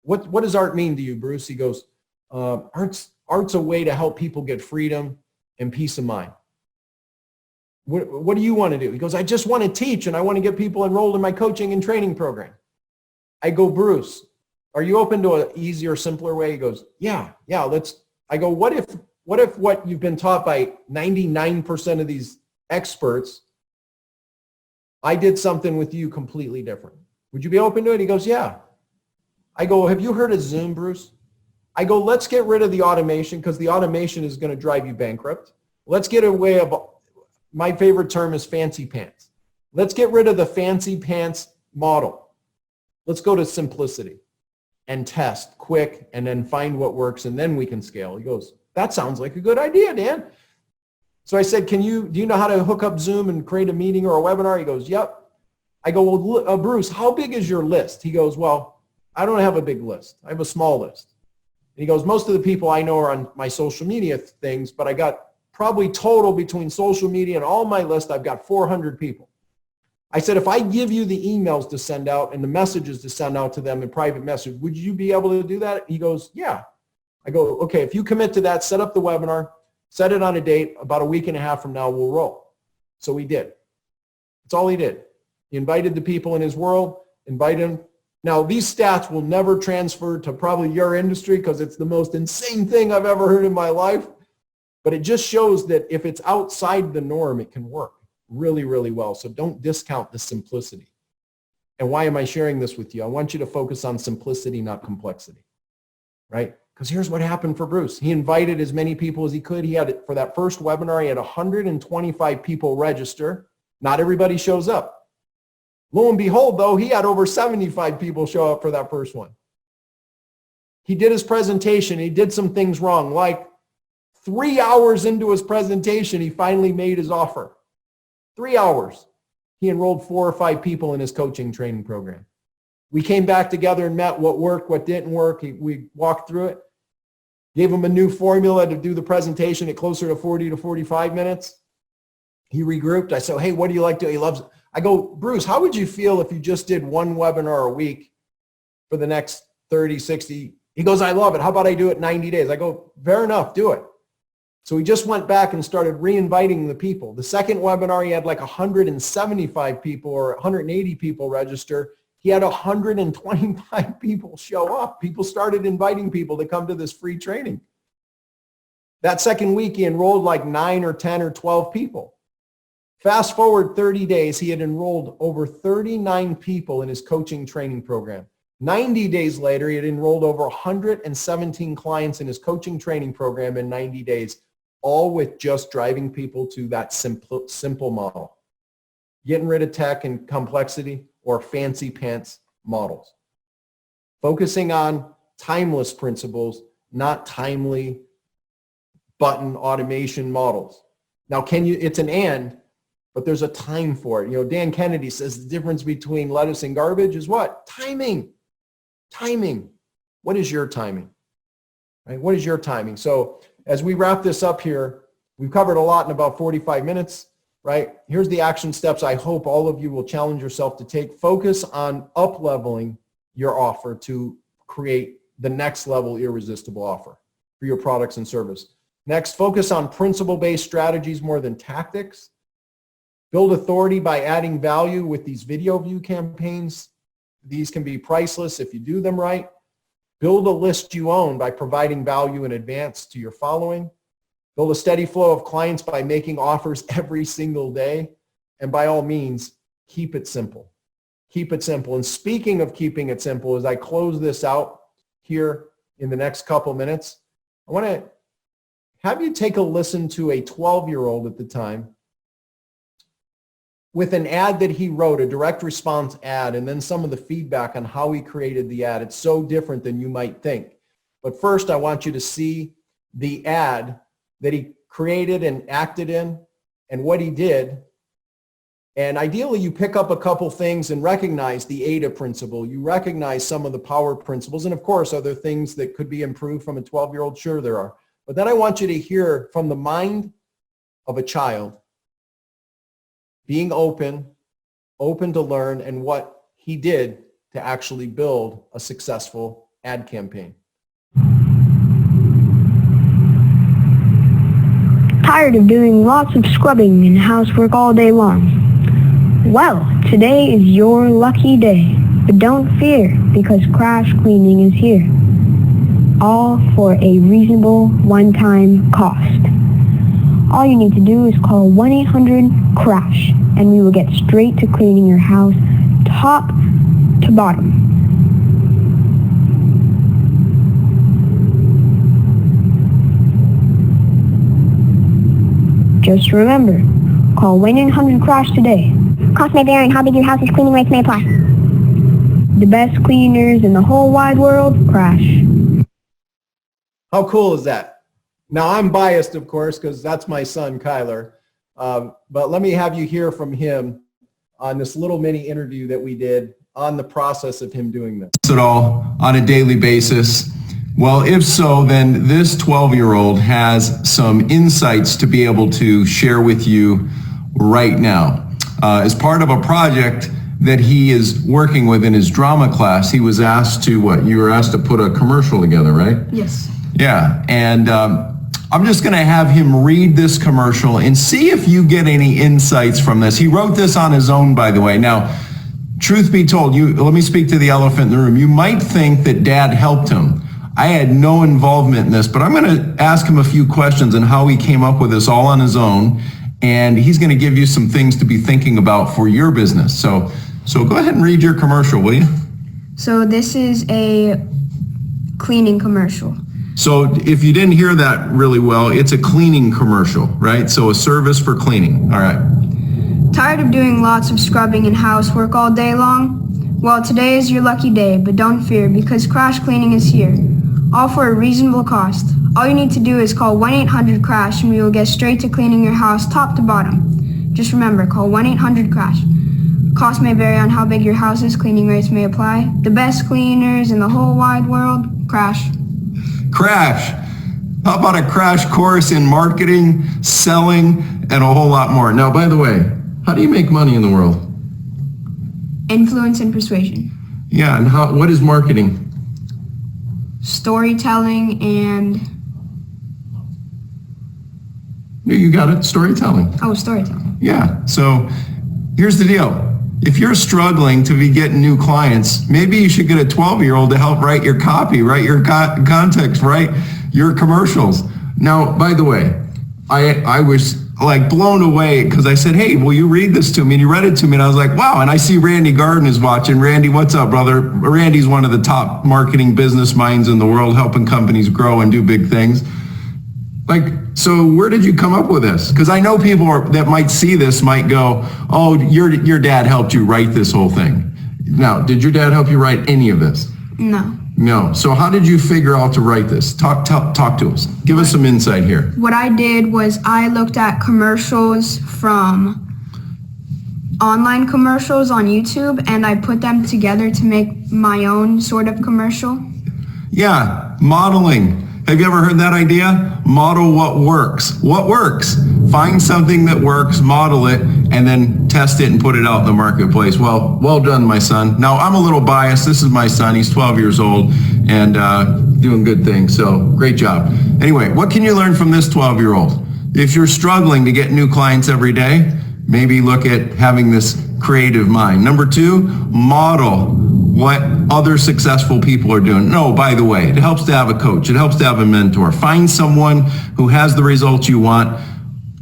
What does art mean to you, Bruce? He goes, art's a way to help people get freedom and peace of mind. What do you want to do? He goes, I just want to teach and I want to get people enrolled in my coaching and training program. I go, Bruce, are you open to an easier, simpler way? He goes, yeah, let's. I go, what if what you've been taught by 99% of these experts, I did something with you completely different? Would you be open to it? He goes, yeah. I go, have you heard of Zoom, Bruce? I go, let's get rid of the automation because the automation is going to drive you bankrupt. Let's get away of, my favorite term is fancy pants. Let's get rid of the fancy pants model. Let's go to simplicity and test quick and then find what works and then we can scale. He goes, that sounds like a good idea, Dan. So I said, do you know how to hook up Zoom and create a meeting or a webinar? He goes, yep. I go, well, Bruce, how big is your list? He goes, well, I don't have a big list. I have a small list. And he goes, most of the people I know are on my social media things, but I got probably total between social media and all my list, I've got 400 people. I said, if I give you the emails to send out and the messages to send out to them in private message, would you be able to do that? He goes, yeah. I go, okay, if you commit to that, set up the webinar, set it on a date, about a week and a half from now, we'll roll. So we did. That's all he did. He invited the people in his world, invited them. Now, these stats will never transfer to probably your industry because it's the most insane thing I've ever heard in my life. But it just shows that if it's outside the norm, it can work really, really well. So don't discount the simplicity. And why am I sharing this with you? I want you to focus on simplicity, not complexity, right? Because here's what happened for Bruce. He invited as many people as he could. He had, for that first webinar, he had 125 people register. Not everybody shows up. Lo and behold, though, he had over 75 people show up for that first one. He did his presentation. He did some things wrong, like 3 hours into his presentation, he finally made his offer. 3 hours. He enrolled 4 or 5 people in his coaching training program. We came back together and met what worked, what didn't work. We walked through it. Gave him a new formula to do the presentation at closer to 40 to 45 minutes. He regrouped. I said, hey, what do you like to do? He loves it. I go, Bruce, how would you feel if you just did one webinar a week for the next 30, 60? He goes, I love it. How about I do it 90 days? I go, fair enough, do it. So he just went back and started re-inviting the people. The second webinar, he had like 175 people or 180 people register. He had 125 people show up. People started inviting people to come to this free training. That second week, he enrolled like 9 or 10 or 12 people. Fast forward 30 days, he had enrolled over 39 people in his coaching training program. 90 days later, he had enrolled over 117 clients in his coaching training program in 90 days, all with just driving people to that simple model. Getting rid of tech and complexity or fancy pants models. Focusing on timeless principles, not timely button automation models. Now, it's an and, but there's a time for it. You know, Dan Kennedy says the difference between lettuce and garbage is what? Timing. Timing. What is your timing? Right? What is your timing? So as we wrap this up here, we've covered a lot in about 45 minutes, right? Here's the action steps I hope all of you will challenge yourself to take. Focus on up-leveling your offer to create the next level irresistible offer for your products and service. Next, focus on principle-based strategies more than tactics. Build authority by adding value with these video view campaigns. These can be priceless if you do them right. Build a list you own by providing value in advance to your following. Build a steady flow of clients by making offers every single day. And by all means, keep it simple. Keep it simple. And speaking of keeping it simple, as I close this out here in the next couple minutes, I want to have you take a listen to a 12-year-old at the time with an ad that he wrote, a direct response ad, and then some of the feedback on how he created the ad. It's so different than you might think. But first, I want you to see the ad that he created and acted in and what he did. And ideally, you pick up a couple things and recognize the AIDA principle. You recognize some of the power principles. And of course, are there things that could be improved from a 12-year-old? Sure, there are. But then I want you to hear from the mind of a child, being open to learn, and what he did to actually build a successful ad campaign. Tired of doing lots of scrubbing and housework all day long? Well, today is your lucky day. But don't fear, because crash cleaning is here. All for a reasonable one-time cost. All you need to do is call 1-800-CRASH, and we will get straight to cleaning your house top to bottom. Just remember, call 1-800-CRASH today. Cost may vary and how big your house is, cleaning rates may apply. The best cleaners in the whole wide world, Crash. How cool is that? Now, I'm biased, of course, because that's my son, Kyler. But let me have you hear from him on this little mini interview that we did on the process of him doing this. At all on a daily basis? Well, if so, then this 12-year-old has some insights to be able to share with you right now. As part of a project that he is working with in his drama class, he was asked to, you were asked to put a commercial together, right? Yes. Yeah, and I'm just going to have him read this commercial and see if you get any insights from this. He wrote this on his own, by the way. Now, truth be told, let me speak to the elephant in the room. You might think that Dad helped him. I had no involvement in this, but I'm going to ask him a few questions on how he came up with this all on his own, and he's going to give you some things to be thinking about for your business. So go ahead and read your commercial, will you? So this is a cleaning commercial. So if you didn't hear that really well, it's a cleaning commercial, right? So a service for cleaning. All right. Tired of doing lots of scrubbing and housework all day long? Well, today is your lucky day, but don't fear, because Crash Cleaning is here. All for a reasonable cost. All you need to do is call 1-800-CRASH and we will get straight to cleaning your house top to bottom. Just remember, call 1-800-CRASH. Cost may vary on how big your house is, cleaning rates may apply. The best cleaners in the whole wide world, Crash. Crash. How about a crash course in marketing, selling, and a whole lot more? Now, by the way, how do you make money in the world? Influence and persuasion. Yeah, and what is marketing? Storytelling and... You got it, storytelling. Oh, storytelling. Yeah, so here's the deal. If you're struggling to be getting new clients, maybe you should get a 12-year-old to help write your copy, write your context, write your commercials. Now, by the way, I was like blown away because I said, hey, will you read this to me? And he read it to me and I was like, wow. And I see Randy Garden is watching. Randy, what's up, brother? Randy's one of the top marketing business minds in the world, helping companies grow and do big things. So where did you come up with this? Because I know people that might see this might go, oh, your dad helped you write this whole thing. Now, did your dad help you write any of this? No. No. So how did you figure out to write this? Talk to us. Give us some insight here. What I did was I looked at commercials from online commercials on YouTube and I put them together to make my own sort of commercial. Yeah, modeling. Have you ever heard that idea? Model what works. What works? Find something that works, model it, and then test it and put it out in the marketplace. Well done, my son. Now, I'm a little biased. This is my son. He's 12 years old and doing good things. So great job. Anyway, what can you learn from this 12-year-old? If you're struggling to get new clients every day, maybe look at having this creative mind. Number two, model what other successful people are doing. No, by the way, it helps to have a coach. It helps to have a mentor. Find someone who has the results you want.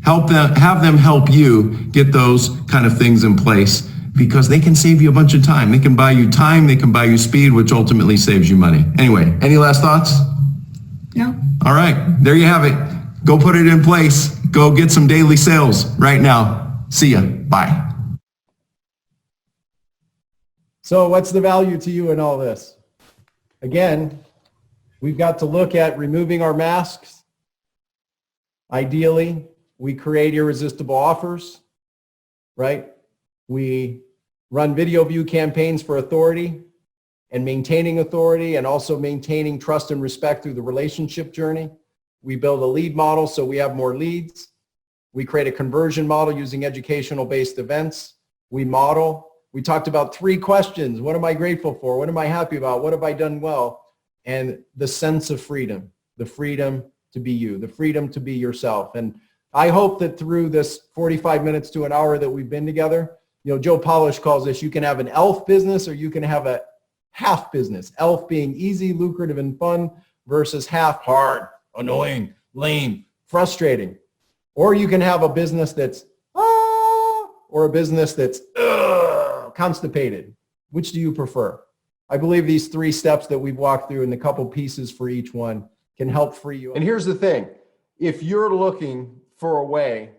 Have them help you get those kind of things in place, because they can save you a bunch of time. They can buy you time, they can buy you speed, which ultimately saves you money. Anyway, any last thoughts? No. All right, there you have it. Go put it in place. Go get some daily sales right now. See ya. Bye. So what's the value to you in all this? Again, we've got to look at removing our masks. Ideally, we create irresistible offers, right? We run video view campaigns for authority and maintaining authority, and also maintaining trust and respect through the relationship journey. We build a lead model so we have more leads. We create a conversion model using educational-based events. We model. We talked about 3 questions. What am I grateful for? What am I happy about? What have I done well? And the sense of freedom, the freedom to be you, the freedom to be yourself. And I hope that through this 45 minutes to an hour that we've been together, you know, Joe Polish calls this, you can have an ELF business or you can have a half business. ELF being easy, lucrative, and fun versus half hard, annoying, lame, frustrating. Or you can have a business that's, or a business that's constipated. Which do you prefer? I believe these 3 steps that we've walked through and a couple pieces for each one can help free you. And here's the thing. If you're looking for a way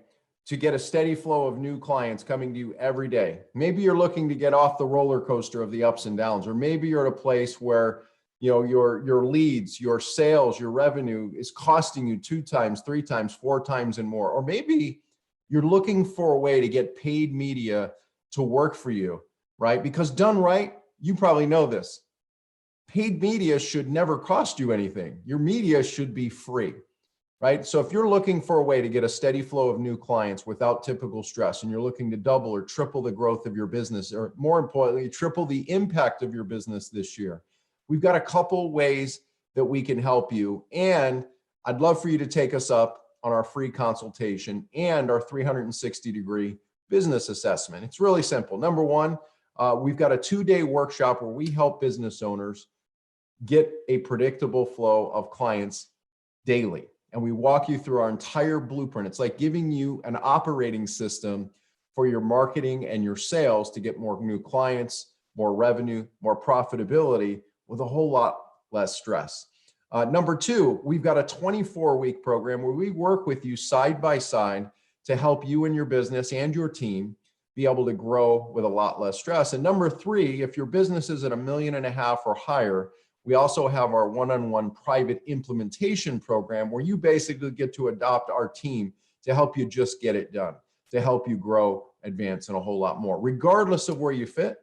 to get a steady flow of new clients coming to you every day, maybe you're looking to get off the roller coaster of the ups and downs, or maybe you're at a place where, you know, your leads, your sales, your revenue is costing you 2 times, 3 times, 4 times and more. Or maybe you're looking for a way to get paid media to work for you, right? Because done right, you probably know this. Paid media should never cost you anything. Your media should be free, right? So if you're looking for a way to get a steady flow of new clients without typical stress, and you're looking to double or triple the growth of your business, or more importantly, triple the impact of your business this year, we've got a couple ways that we can help you. And I'd love for you to take us up on our free consultation and our 360-degree business assessment. It's really simple. Number one, we've got a 2-day workshop where we help business owners get a predictable flow of clients daily. And we walk you through our entire blueprint. It's like giving you an operating system for your marketing and your sales to get more new clients, more revenue, more profitability with a whole lot less stress. Number two, we've got a 24-week program where we work with you side by side to help you and your business and your team be able to grow with a lot less stress. And number three, if your business is at $1.5 million or higher, we also have our one-on-one private implementation program where you basically get to adopt our team to help you just get it done, to help you grow, advance, and a whole lot more. Regardless of where you fit,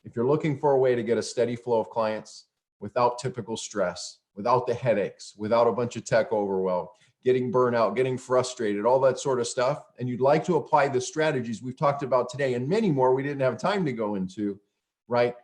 if you're looking for a way to get a steady flow of clients without typical stress, without the headaches, without a bunch of tech overwhelm, getting burnout, getting frustrated, all that sort of stuff, and you'd like to apply the strategies we've talked about today and many more we didn't have time to go into, right?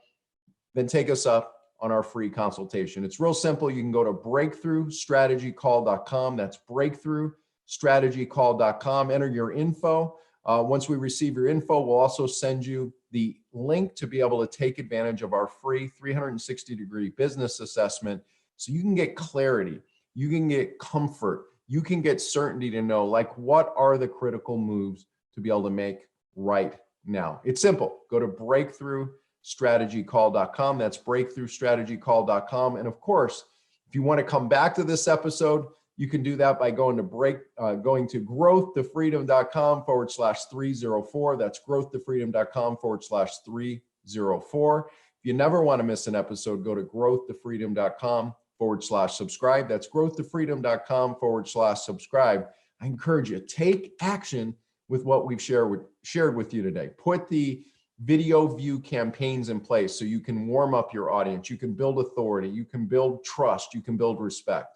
Then take us up on our free consultation. It's real simple. You can go to breakthroughstrategycall.com. That's breakthroughstrategycall.com. Enter your info. Once we receive your info, we'll also send you the link to be able to take advantage of our free 360-degree business assessment so you can get clarity, you can get comfort, you can get certainty to know, like, what are the critical moves to be able to make right now. It's simple. Go to breakthroughstrategycall.com. That's breakthroughstrategycall.com. And of course, if you want to come back to this episode, you can do that by going to growthtofreedom.com/304. That's growthtofreedom.com/304. If you never want to miss an episode, go to growthtofreedom.com/subscribe. That's growthtofreedom.com/subscribe. I encourage you, take action with what we've shared with you today. Put the video view campaigns in place so you can warm up your audience. You can build authority. You can build trust. You can build respect.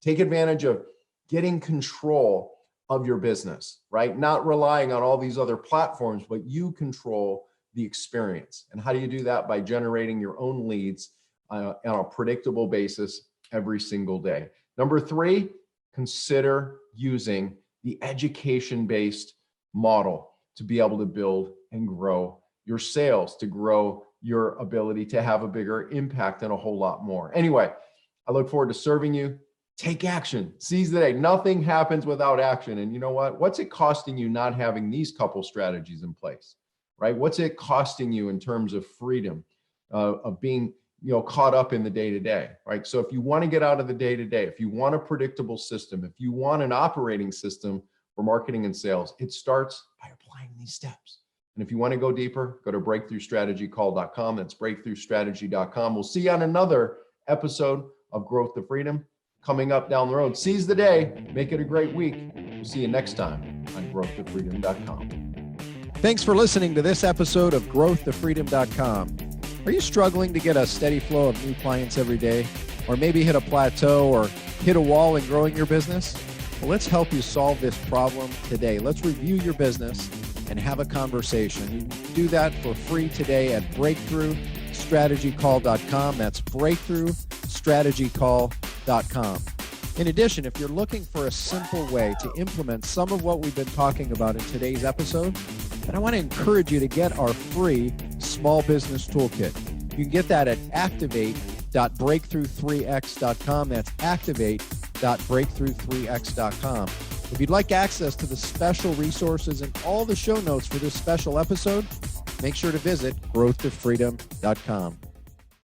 Take advantage of getting control of your business, right? Not relying on all these other platforms, but you control the experience. And how do you do that? By generating your own leads on a predictable basis every single day. Number three, consider using the education-based model to be able to build and grow your sales, to grow your ability to have a bigger impact and a whole lot more. Anyway, I look forward to serving you. Take action. Seize the day. Nothing happens without action. And you know what? What's it costing you not having these couple strategies in place, right? What's it costing you in terms of freedom, of being, caught up in the day-to-day, right? So if you want to get out of the day-to-day, if you want a predictable system, if you want an operating system for marketing and sales, it starts by applying these steps. And if you want to go deeper, go to breakthroughstrategycall.com. That's breakthroughstrategy.com. We'll see you on another episode of Growth to Freedom coming up down the road. Seize the day. Make it a great week. We'll see you next time on growthtofreedom.com. Thanks for listening to this episode of growthtofreedom.com. Are you struggling to get a steady flow of new clients every day? Or maybe hit a plateau or hit a wall in growing your business? Well, let's help you solve this problem today. Let's review your business and have a conversation. You can do that for free today at breakthroughstrategycall.com. That's breakthroughstrategycall.com. In addition, if you're looking for a simple way to implement some of what we've been talking about in today's episode, then I want to encourage you to get our free small business toolkit. You can get that at activate.breakthrough3x.com. That's activate.breakthrough3x.com. If you'd like access to the special resources and all the show notes for this special episode, make sure to visit growthtofreedom.com.